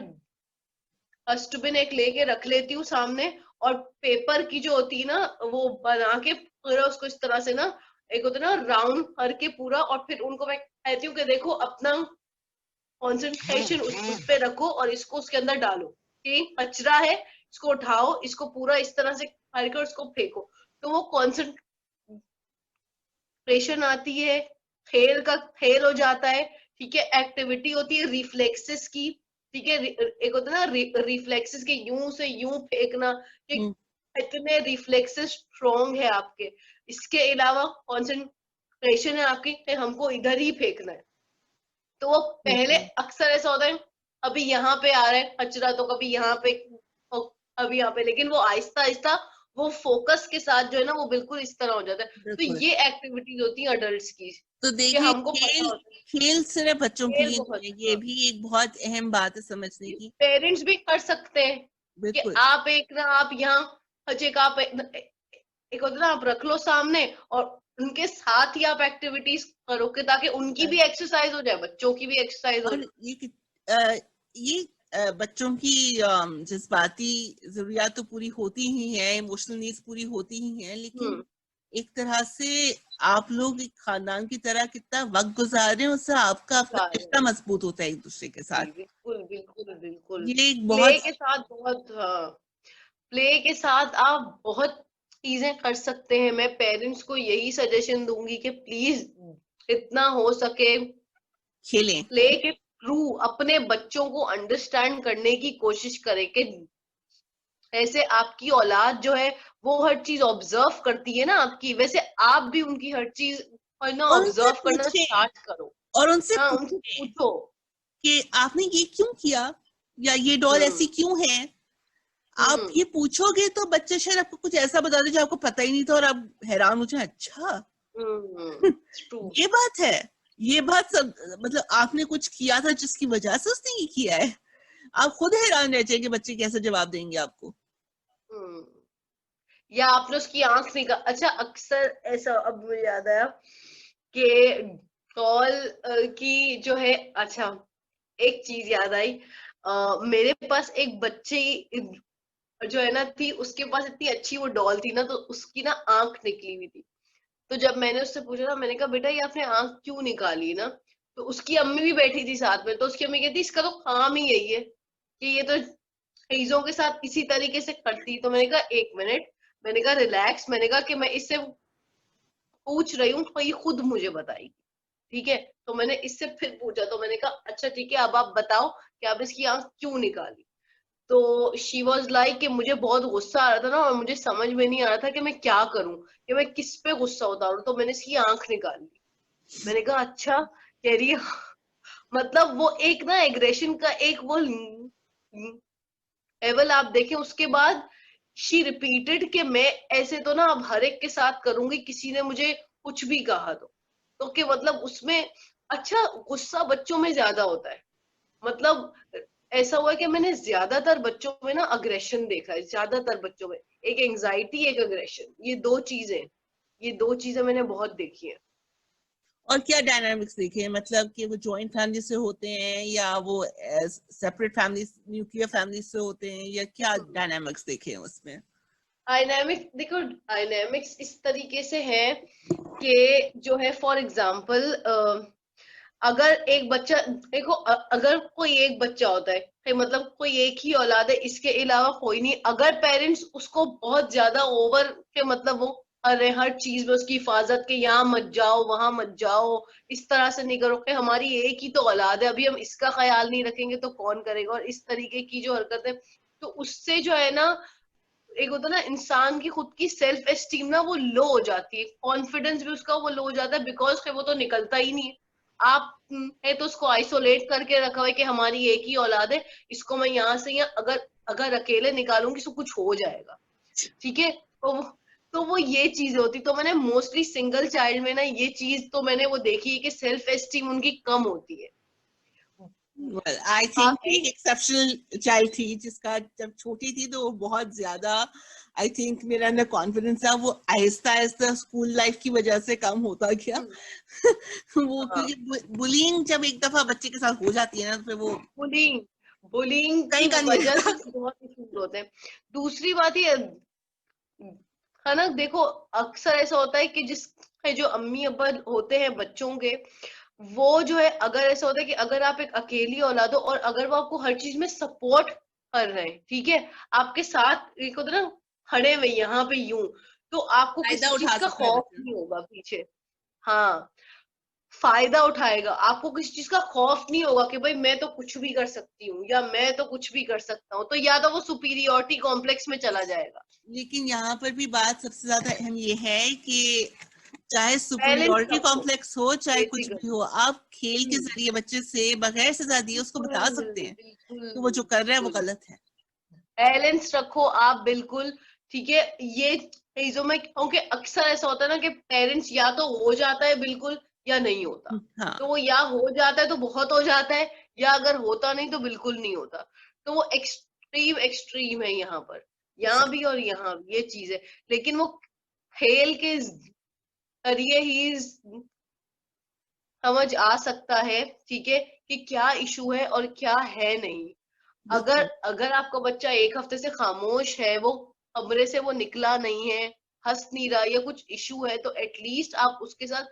डस्टबिन एक लेके रख लेती हूँ सामने, और पेपर की जो होती है ना वो बना के पूरा उसको इस तरह से ना एक होता है ना राउंड करके पूरा, और फिर उनको मैं कहती हूँ कि देखो अपना कंसंट्रेशन उस पे रखो और इसको उसके अंदर डालो, कि कचरा है इसको उठाओ, इसको पूरा इस तरह से करके उसको फेंको, तो वो कंसंट्रेशन आती है, खेल का खेल हो जाता है, ठीक है, एक्टिविटी होती है रिफ्लेक्सेस की, ठीक है, एक होता है ना रिफ्लेक्सेस के यूं से यूं फेंकना, कि हम्म, कितने रिफ्लेक्सेस स्ट्रॉन्ग है आपके, इसके अलावा कंसंट्रेशन है आपकी कि हमको इधर ही फेंकना है, तो वो पहले बिल्कुल। अक्सर ऐसा होता है, अभी यहाँ पे आ रहा है कचरा तो कभी यहाँ पे, और अभी यहाँ पे, लेकिन वो आहिस्ता आहिस्ता वो फोकस के साथ जो है ना वो बिल्कुल इस तरह हो जाता है। तो बिल्कुल। ये एक्टिविटीज होती है अडल्ट्स की, तो कि देखिए, हमको पता खेल होता है, खेल सिर्फ बच्चों के खेल लिए बहुत, नहीं है, ये हाँ, भी एक बहुत अहम बात है समझने की। पेरेंट्स भी कर सकते हैं, कि बिल्कुल। आप एक ना आप यहाँ हजे का आप एक होता है ना आप रख लो सामने, और उनके साथ ही आप एक्टिविटीज करो, कि ताकि उनकी भी एक्सरसाइज हो जाए, बच्चों की भी एक्सरसाइज हो और जाए। ये बच्चों की जज्बाती जरूरियात तो पूरी होती ही है, इमोशनल नीड्स पूरी होती ही हैं, लेकिन हम्म, एक तरह से आप लोग एक खानदान की तरह कितना वक्त गुजार रहे हैं, उससे आपका अपना सारे, रिश्ता मजबूत होता है एक दूसरे के जी साथ। बिल्कुल बिल्कुल बिल्कुल। ये एक प्ले बहुत के साथ बहुत, हाँ, प्ले के साथ आप बहुत चीजें कर सकते हैं। मैं पेरेंट्स को यही सजेशन दूंगी कि प्लीज इतना हो सके खेलें। प्ले के थ्रू अपने बच्चों को अंडरस्टैंड करने की कोशिश करें, कि ऐसे आपकी औलाद जो है वो हर चीज ऑब्जर्व करती है ना आपकी, वैसे आप भी उनकी हर चीज और ना और उनसे ऑब्जर्व करना पूछें, स्टार्ट करो। और उनसे हाँ, उनसे पूछें पूछो। कि आपने ये क्यों किया, या ये डॉल ऐसी हम्म क्यों है। आप हम्म ये पूछोगे तो बच्चे शायद आपको कुछ ऐसा बता दे जो आपको पता ही नहीं था, और आप हैरान हो जाए, अच्छा ट्रू। ये बात है। ये बात सब, मतलब आपने कुछ किया था जिसकी वजह से उसने ये किया है। आप खुद हैरान रह जाएंगे बच्चे कैसे जवाब देंगे आपको। हम्म या आपने उसकी आंख निकाल, अच्छा अक्सर ऐसा, अब मुझे याद आया कि कॉल की जो है, अच्छा एक चीज याद आई, मेरे पास एक बच्ची जो है ना थी, उसके पास इतनी अच्छी वो डॉल थी ना, तो उसकी ना आंख निकली हुई थी। तो जब मैंने उससे पूछा ना, मैंने कहा बेटा ये आपने आंख क्यों निकाली ना, तो उसकी अम्मी भी बैठी थी साथ में, तो उसकी अम्मी कहती इसका तो काम ही यही है कि ये तो चीजों के साथ इसी तरीके से करती। तो मैंने कहा एक मिनट, मैंने कहा रिलैक्स, मैंने कहा कि मैं इससे पूछ रही हूँ तो ये खुद मुझे बताएगी, ठीक है। तो मैंने इससे फिर पूछा, तो मैंने कहा अच्छा ठीक है, अब आप बताओ कि आप इसकी आंख क्यों निकाली। तो शी वॉज लाइक कि मुझे बहुत गुस्सा आ रहा था ना, और मुझे समझ में नहीं आ रहा था कि मैं क्या करूं, कि मैं किस पे गुस्सा उतारूं, तो मैंने इसकी आंख निकाल ली। मैंने कहा अच्छा, कह रही है मतलब वो एक ना एग्रेशन का एक वो लेवल आप देखें, उसके बाद शी रिपीटेड कि मैं ऐसे तो ना अब हर एक के साथ करूंगी, किसी ने मुझे कुछ भी कहा तो कि मतलब उसमें, अच्छा गुस्सा बच्चों में ज्यादा होता है, मतलब ऐसा हुआ है कि मैंने ज्यादातर बच्चों में ना अग्रेशन देखा है, ज्यादातर बच्चों में एक एंजाइटी एक अग्रेशन, ये दो चीजें मैंने बहुत देखी है। और क्या डायनामिक्स देखे, मतलब कि वो जॉइंट फैमिली से होते हैं या वो सेपरेट फैमिली, न्यूक्लियर फैमिली से होते हैं, या क्या डायनामिक्स देखे हैं उसमें। डायनेमिक्स देखो, डायनेमिक्स इस तरीके से है कि जो है फॉर एग्जाम्पल, अगर एक बच्चा, देखो अगर कोई एक बच्चा होता है, मतलब कोई एक ही औलाद है, इसके अलावा कोई नहीं, अगर पेरेंट्स उसको बहुत ज्यादा ओवर के मतलब वो अरे हर चीज में उसकी हिफाजत के यहाँ मत जाओ वहां मत जाओ, इस तरह से नहीं करो कि हमारी एक ही तो औलाद है, अभी हम इसका ख्याल नहीं रखेंगे तो कौन करेगा, और इस तरीके की जो हरकत है, तो उससे जो है ना एक होता है ना इंसान की खुद की सेल्फ एस्टीम ना वो लो हो जाती है, कॉन्फिडेंस भी उसका वो लो हो जाता है, बिकॉज वो तो निकलता ही नहीं है। आप है तो उसको आइसोलेट करके रखा हुआ है कि हमारी एक ही औलाद है, इसको मैं यहाँ से या अगर अगर अकेले निकालूंगी तो कुछ हो जाएगा, ठीक है। तो वो ये चीज होती, तो मैंने मोस्टली सिंगल चाइल्ड में ना ये चीज तो मैंने वो देखी है कि सेल्फ एस्टीम उनकी कम होती है आई थिंक काफी। एक एक्सेप्शनल चाइल्ड थी जिसका जब छोटी थी तो वो बहुत ज्यादा, आई थिंक मेरा अंदर कॉन्फिडेंस था, वो आहिस्ता आहिस्ता स्कूल लाइफ की वजह से कम होता गया। वो हाँ, क्योंकि बुलिंग जब एक दफा बच्चे के साथ हो जाती है ना, तो फिर वो बुलिंग बुलिंग की कहीं का नहीं वजह से रहता। भी बहुत इश्यूज होते हैं। दूसरी बात ये है ना, देखो अक्सर ऐसा होता है कि जिस है जो अम्मी अब्बा होते हैं बच्चों के, वो जो है अगर ऐसा होता है कि अगर आप एक अकेली औलाद हो और अगर वो आपको हर चीज में सपोर्ट कर रहे हैं, ठीक है, आपके साथ एक होता है ना, खड़े हुए यहाँ पे यूं, तो आपको फायदा किसी चीज उठा का सकता है खौफ बच्चा। नहीं होगा पीछे। हाँ, फायदा उठाएगा, आपको किसी चीज का खौफ नहीं होगा कि भाई मैं तो कुछ भी कर सकती हूँ या मैं तो कुछ भी कर सकता हूँ, तो या तो वो सुपीरियोरिटी कॉम्प्लेक्स में चला जाएगा। लेकिन यहाँ पर भी बात सबसे ज्यादा अहम ये है कि चाहे बैलेंस सुपीरियोरिटी रखो, कॉम्प्लेक्स हो चाहे कुछ भी बेसिकली। हो, आप खेल के जरिए बच्चे से बगैर सजा दिए उसको बता सकते हैं बिल्कुल कि वो जो कर रहा है वो बिल्कुल, गलत है। बैलेंस रखो आप बिल्कुल, ठीक है। ये चीजों में क्योंकि अक्सर ऐसा होता है ना कि पेरेंट्स या तो हो जाता है बिल्कुल या नहीं होता, हाँ, तो वो या हो जाता है तो बहुत हो जाता है, या अगर होता नहीं तो बिल्कुल नहीं होता, तो वो एक्सट्रीम एक्सट्रीम है यहाँ पर, यहाँ सही। भी और यहाँ भी ये चीज है। लेकिन वो खेल के जरिए ही समझ आ सकता है, ठीक है, कि क्या इशू है और क्या है नहीं। अगर बिल्कुल। अगर आपका बच्चा एक हफ्ते से खामोश है, वो कमरे से वो निकला नहीं है, हंस नहीं रहा या कुछ इशू है, तो एटलीस्ट आप उसके साथ,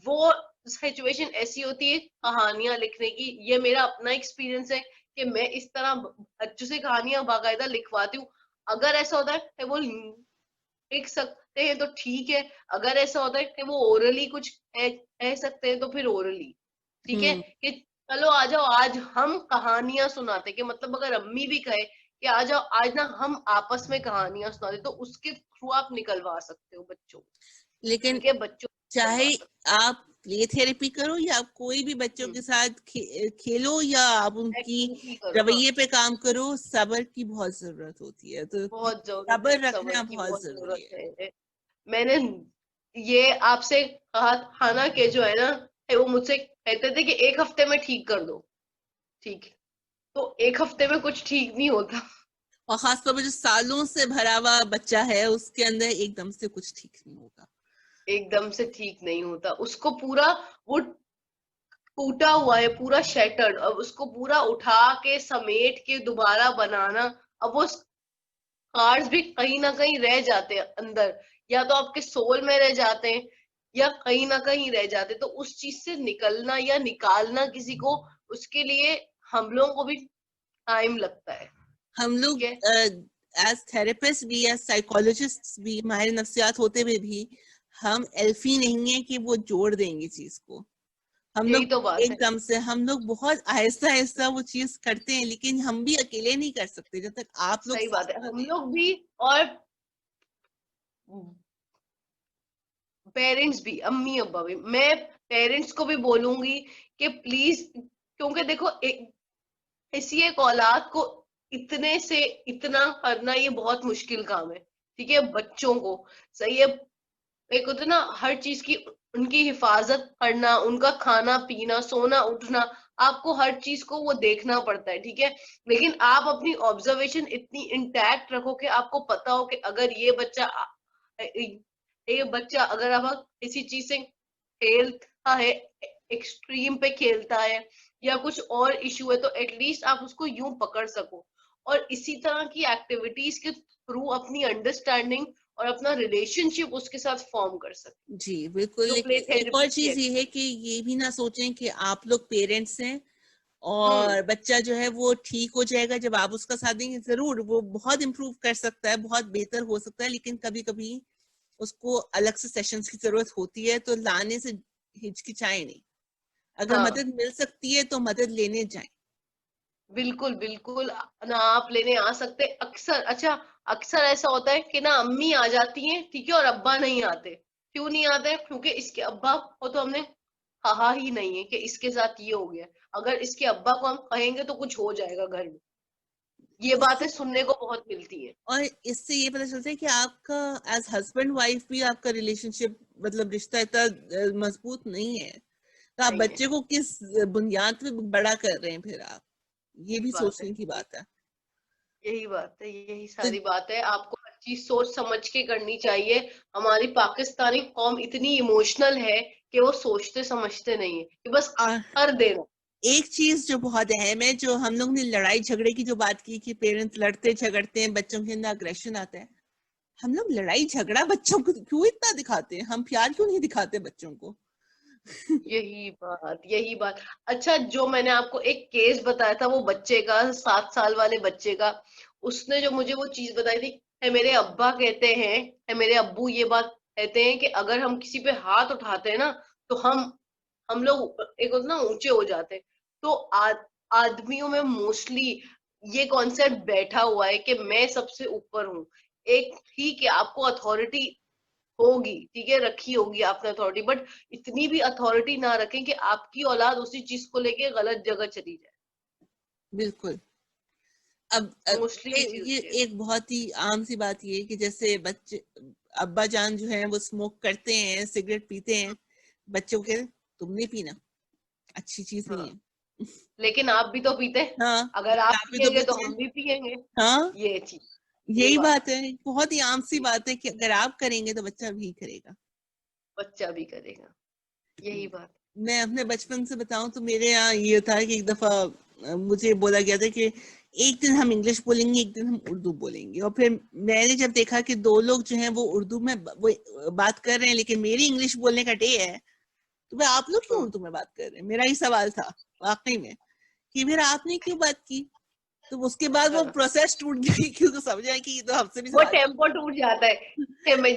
वो सिचुएशन ऐसी होती है कहानियां लिखने की, ये मेरा अपना एक्सपीरियंस है कि मैं इस तरह बच्चों से कहानियां बाकायदा लिखवाती हूँ। अगर ऐसा होता है कि वो लिख सकते हैं तो ठीक है, अगर ऐसा होता है कि वो ओरली कुछ कह सकते हैं तो फिर ओरली, ठीक है, हम्म। कि चलो आ जाओ आज हम कहानियां सुनाते, कि मतलब अगर अम्मी भी कहे कि आ जाओ आज ना हम आपस में कहानियां सुनाते, तो उसके थ्रू आप निकलवा सकते हो बच्चों को, लेकिन ठीक है, बच्चों को चाहे निकलवा सकते आप प्ले थेरेपी करो या आप कोई भी बच्चों हो। के साथ खेलो या आप उनकी एक्टिविटी करो, हाँ, रवैये पे काम करो, सब्र की बहुत जरूरत होती है, तो बहुत जरूरत है, सब्र सबर रखना की बहुत बहुत जरूरी जरूरत है। है। मैंने ये आपसे कहा था ना कि जो है ना, वो मुझसे कहते थे कि एक हफ्ते में ठीक कर दो, ठीक है, तो एक हफ्ते में कुछ ठीक नहीं होता, और खासतौर पर जो सालों से भरा हुआ बच्चा है उसके अंदर एकदम से कुछ ठीक नहीं होगा। एकदम से ठीक नहीं होता, उसको पूरा, वो टूटा हुआ है पूरा, शैटर्ड, अब उसको पूरा उठा के समेट के दोबारा बनाना, अब वो कार्ड्स भी कहीं ना कहीं रह जाते हैं अंदर, या तो आपके सोल में रह जाते हैं या कहीं ना कहीं रह जाते हैं, तो उस चीज से निकलना या निकालना किसी को, उसके लिए हम लोगों को भी टाइम लगता है, हम ठीक लोग है, एज थेरेपिस्ट भी या साइकोलॉजिस्ट भी, माहिर नफ्सियात होते हुए भी हम एल्फी नहीं है कि वो जोड़ देंगे चीज को। हम यही लोग तो बात है। एकदम से, हम लोग बहुत आहिस्ता आहिस्ता वो चीज करते हैं, लेकिन हम भी अकेले नहीं कर सकते जब तक आप लोग सही साथ बात है, ना हम दें। लोग भी और पेरेंट्स भी, अम्मी अब्बा भी, मैं पेरेंट्स को भी बोलूंगी कि प्लीज, क्योंकि देखो किसी एक औलाद को इतने से इतना करना ये बहुत मुश्किल काम है, ठीक है, बच्चों को, सही है, एक होता है ना हर चीज की, उनकी हिफाजत करना, उनका खाना पीना सोना उठना, आपको हर चीज को वो देखना पड़ता है, ठीक है, लेकिन आप अपनी ऑब्जर्वेशन इतनी इंटैक्ट रखो कि आपको पता हो कि अगर ये बच्चा अगर आप किसी चीज से खेलता है, एक्सट्रीम पे खेलता है या कुछ और इश्यू है, तो एटलीस्ट आप उसको यूं पकड़ सको, और इसी तरह की एक्टिविटीज के थ्रू अपनी अंडरस्टैंडिंग और अपना रिलेशनशिप उसके साथ फॉर्म कर सकते, जी बिल्कुल। जो प्ले लेकिन एक और थेरेपी की चीज ये है कि ये भी ना सोचें कि आप लोग पेरेंट्स हैं हम्म, और बच्चा जो है वो ठीक हो जाएगा जब आप उसका साथ देंगे। जरूर वो बहुत इम्प्रूव कर सकता है, बहुत बेहतर हो सकता है, लेकिन कभी कभी उसको अलग से सेशंस की जरूरत होती है, तो लाने से हिचकिचाए नहीं। अगर हाँ, मदद मिल सकती है तो मदद लेने जाएं। बिल्कुल बिल्कुल, ना आप लेने आ सकते, अक्सर, अच्छा, अक्सर ऐसा होता है कि ना अम्मी आ जाती हैं, ठीक है, और अब्बा नहीं आते, क्यों नहीं आते, क्योंकि इसके अब्बा को तो हमने कहा ही नहीं है कि इसके साथ ये हो गया, अगर इसके अब्बा को हम कहेंगे तो कुछ हो जाएगा घर में, ये बातें इससे सुनने को बहुत मिलती है। और इससे ये पता चलता है कि आपका एज हस्बैंड वाइफ भी आपका रिलेशनशिप, मतलब रिश्ता इतना मजबूत नहीं है, तो आप नहीं है, बच्चे को किस बुनियाद पे बड़ा कर रहे हैं फिर आप, ये यही भी बात है, सोचने की बात है। यही बात है, यही तो सारी बात है, आपको हर चीज सोच समझ के करनी चाहिए। हमारी पाकिस्तानी कौम इतनी इमोशनल है कि वो सोचते समझते नहीं है, कि बस आ, कर देना। एक चीज जो बहुत अहम है, जो हम लोग ने लड़ाई झगड़े की जो बात की कि पेरेंट्स लड़ते झगड़ते हैं, बच्चों के अंदर अग्रेशन आता है, हम लोग लड़ाई झगड़ा बच्चों को क्यों इतना दिखाते हैं, हम प्यार क्यों नहीं दिखाते बच्चों को? यही बात। अच्छा, जो मैंने आपको एक केस बताया था वो बच्चे का, 7 साल वाले बच्चे का, उसने जो मुझे वो चीज बताई थी, है मेरे अब्बा कहते हैं, है मेरे अब्बू ये बात कहते हैं कि अगर हम किसी पे हाथ उठाते हैं ना, तो हम लोग एक होता ना ऊंचे हो जाते हैं। तो आदमियों में मोस्टली ये कॉन्सेप्ट बैठा हुआ है कि मैं सबसे ऊपर हूँ। एक ठीक है, आपको अथॉरिटी होगी, ठीक है, रखी होगी आपने अथॉरिटी, बट इतनी भी अथॉरिटी ना रखें कि आपकी औलाद उसी चीज को लेके गलत जगह चली जाए। बिल्कुल। अब मोस्टली ये ये चीज ये होती है। एक बहुत ही आम सी बात ये है कि जैसे बच्चे, अब्बा जान जो है वो स्मोक करते हैं, सिगरेट पीते हैं, बच्चों के तुम नहीं पीना, अच्छी चीज नहीं हाँ, है। लेकिन आप भी तो पीते, हाँ, अगर आप यहाँ पे तो पिएंगे तो बच्चे, हम भी पिएंगे। हाँ, ये चीज, ये यही बात, बात है, बहुत ही आम सी बात है कि अगर आप करेंगे तो बच्चा भी करेगा। बच्चा भी करेगा, यही बात। मैं अपने बचपन से बताऊं तो मेरे यहाँ ये था कि एक दफा मुझे बोला गया था कि एक दिन हम इंग्लिश बोलेंगे, एक दिन हम उर्दू बोलेंगे, और फिर मैंने जब देखा कि दो लोग जो हैं वो उर्दू में वो बात कर रहे हैं लेकिन मेरी इंग्लिश बोलने का डे है, तो मैं आप लोग क्यों हम्म, उर्दू में बात कर रहे हैं, मेरा ही सवाल था वाकई में कि फिर आपने क्यों बात की। तो उसके बाद वो हाँ, प्रोसेस टूट गई क्योंकि समझा कि ये तो हमसे भी वो सवाल टेम्पो टूट जाता है कि मैं,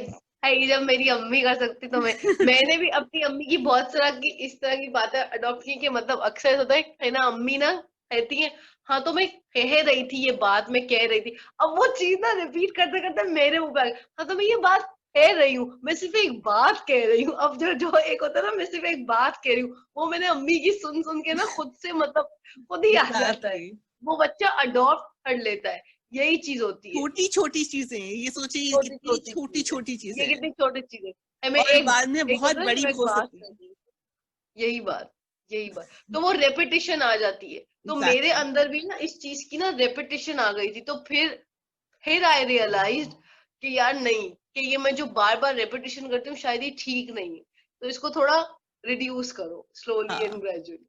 है जब मेरी अम्मी कर सकती तो मैंने भी अपनी अम्मी की बहुत तरह की इस तरह की बातें अडॉप्ट की कि मतलब अक्सर होता है ना, अम्मी ना कहती है हाँ तो मैं कह रही थी ये बात, मैं कह रही थी, अब वो चीज ना रिपीट करते करते मेरे मुंह पे आ गई, हाँ तो मैं ये बात कह रही हूँ, मैं सिर्फ एक बात कह रही हूँ। अब जो जो एक होता है ना, मैं सिर्फ एक बात कह रही हूँ, वो मैंने अम्मी की सुन सुन के ना खुद से मतलब खुद ही आ जाता है, एग्जैक्टली। वो बच्चा अडॉप्ट कर लेता है। यही चीज होती है, छोटी छोटी चीजें, ये सोचिए ये छोटी कितनी छोटी छोटी चीज है, छोटी चीजें ये हैं कितनी छोटी चीज है। मैं और एक बाद में एक बहुत होता है ना कि बड़ी मैं एक हो बात सकती कर है। रही हूँ, यही बात, यही बात, तो वो रेपिटेशन आ जाती है। तो मेरे एग्जैक्टली। अंदर भी ना इस चीज की ना रेपिटेशन आ गई थी, तो फिर आई रियलाइज्ड कि यार नहीं, कि ये मैं जो बार बार रेपिटेशन करती हूँ शायद ये ठीक नहीं है, तो इसको थोड़ा रिड्यूस करो स्लोली एंड हाँ, ग्रेजुअली।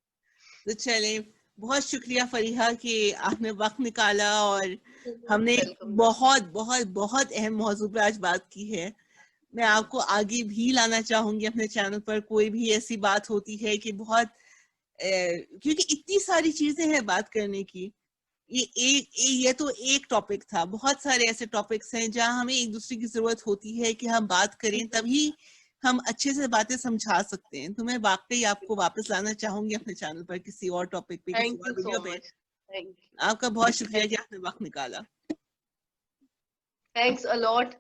तो चले, बहुत शुक्रिया फरीहा कि आपने वक्त निकाला और हमने वेलकम। बहुत बहुत बहुत अहम मौजू पर आज बात की है। मैं आपको आगे भी लाना चाहूंगी अपने चैनल पर, कोई भी ऐसी बात होती है कि बहुत क्योंकि इतनी सारी चीजें हैं बात करने की। ये तो एक टॉपिक था, बहुत सारे ऐसे टॉपिक्स हैं जहां हमें एक दूसरे की जरूरत होती है कि हम बात करें, तभी हम अच्छे से बातें समझा सकते हैं। तो मैं वाकई आपको वापस लाना चाहूंगी अपने चैनल पर किसी और टॉपिक पे, किसी थैंक और यू सो वीडियो पे। मच, थैंक यू, आपका बहुत शुक्रिया थैंक कि आपने वक्त निकाला। थैंक्स अलॉट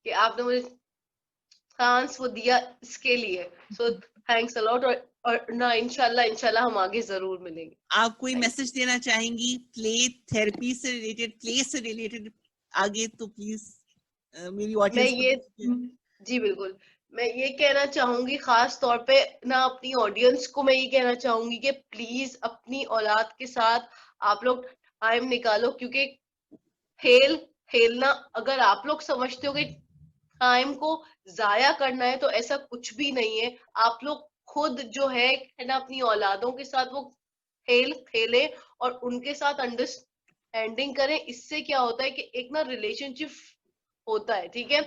कि आपने मुझे चांस वो दिया इसके लिए, सो थैंक्स अलॉट। और ना इंशाल्लाह इंशाल्लाह हम आगे जरूर मिलेंगे। आप कोई थैंक मैसेज यू। देना चाहेंगी प्ले थेरेपी से रिलेटेड, प्ले से रिलेटेड आगे, तो प्लीज मेरी मैं ऑडियंस को ये, दीजिए। जी बिल्कुल, मैं ये कहना चाहूंगी खास तौर पे ना अपनी ऑडियंस को, मैं ये कहना चाहूंगी कि प्लीज अपनी औलाद के साथ आप लोग टाइम निकालो, क्योंकि खेल खेलना, अगर आप लोग समझते हो कि टाइम को जाया करना है, तो ऐसा कुछ भी नहीं है। आप लोग खुद जो है ना अपनी औलादों के साथ वो खेल खेलें और उनके साथ अंडरस्टैंडिंग करें। इससे क्या होता है कि एक ना रिलेशनशिप होता है, ठीक है।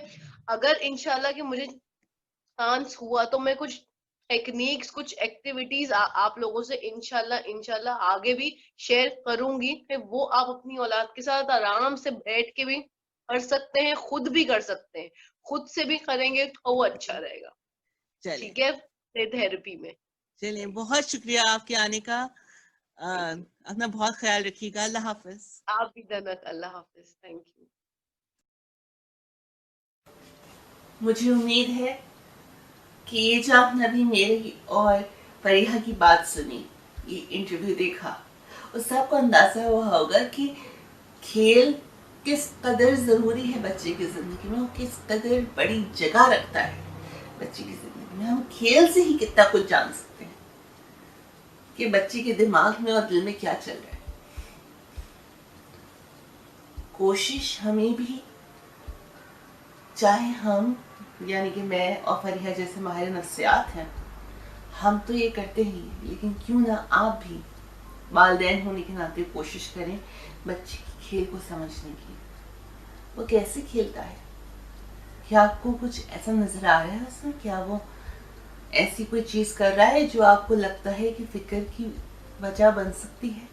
अगर इंशाल्लाह कि मुझे चांस हुआ तो मैं कुछ टेक्निक्स, कुछ एक्टिविटीज आप लोगों से इंशाल्लाह इंशाल्लाह आगे भी शेयर करूंगी, फिर वो आप अपनी औलाद के साथ आराम से बैठ के भी कर सकते हैं, खुद भी कर सकते हैं, खुद से भी करेंगे तो वो अच्छा रहेगा, चलें, ठीक है, थेरेपी में। चलिए, राइट, बहुत शुक्रिया आपके आने का। Thank you. अपना बहुत ख्याल रखिएगा। अल्लाह हाफिज। आप भी धनक, अल्लाह हाफिज, थैंक यू। मुझे उम्मीद है कि ये जो आपने अभी मेरी और फरीहा की बात सुनी, ये इंटरव्यू देखा, उससे आपको अंदाजा हुआ होगा कि खेल किस कदर ज़रूरी है बच्चे की ज़िंदगी में, और किस कदर बड़ी जगह रखता है बच्चे की ज़िंदगी में। हम खेल से ही कितना कुछ जान सकते हैं कि बच्चे के दिमाग में और दिल में क्या चल रहा है। कोशिश हमें भी, चाहे हम, यानी कि मैं और फरीहा जैसे माहिर नफ्सियात हैं, हम तो ये करते ही हैं, लेकिन क्यों ना आप भी वालिदैन होने के नाते कोशिश करें बच्चे के खेल को समझने की। वो कैसे खेलता है, क्या आपको कुछ ऐसा नजर आ रहा है उसमें? क्या वो ऐसी कोई चीज कर रहा है जो आपको लगता है कि फिक्र की वजह बन सकती है,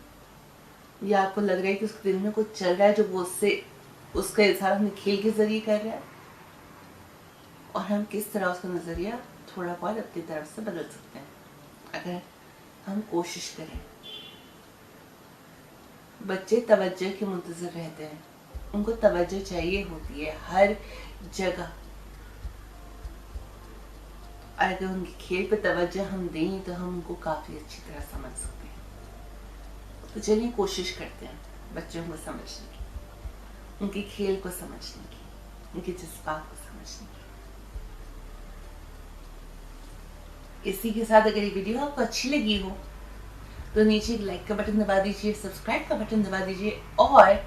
या आपको लग रहा है कि उसके दिल में कुछ चल रहा है जो वो उससे उसका इजहार अपने खेल के जरिए कर रहा है, और हम किस तरह उसका नजरिया थोड़ा बहुत अपनी तरफ से बदल सकते हैं अगर हम कोशिश करें। बच्चे तवज्जो के मुंतज़िर रहते हैं, उनको तवज्जो चाहिए होती है हर जगह। अगर उनके खेल पे तवज्जो हम दें तो हम उनको काफ़ी अच्छी तरह समझ सकते हैं। तो चलिए कोशिश करते हैं बच्चों को समझने की, उनके खेल को समझने की, उनके जज्बात को समझने की। इसी के साथ अगर ये वीडियो आपको अच्छी लगी हो तो नीचे एक लाइक का बटन दबा दीजिए, सब्सक्राइब का बटन दबा दीजिए, और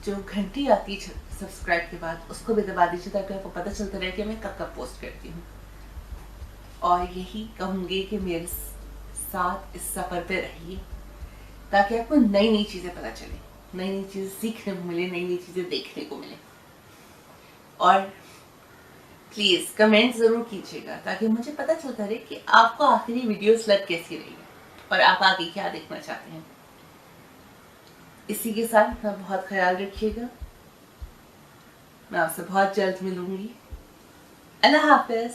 जो घंटी आती है सब्सक्राइब के बाद उसको भी दबा दीजिए, ताकि आपको पता चलता रहे कि मैं कब कब पोस्ट करती हूँ। और यही कहूँगी कि मेरे साथ इस सफ़र पे रहिए, ताकि आपको नई नई चीज़ें पता चले, नई नई चीज़ें सीखने को मिले, नई नई चीज़ें देखने को मिले। और प्लीज़ कमेंट ज़रूर कीजिएगा, ताकि मुझे पता चलता रहे कि आपको आखिरी वीडियोस लग कैसी रही है और आप आगे क्या देखना चाहते हैं। इसी के साथ अपना बहुत ख्याल रखिएगा। मैं आपसे बहुत जल्द मिलूंगी। अल्लाह हाफ़िज़।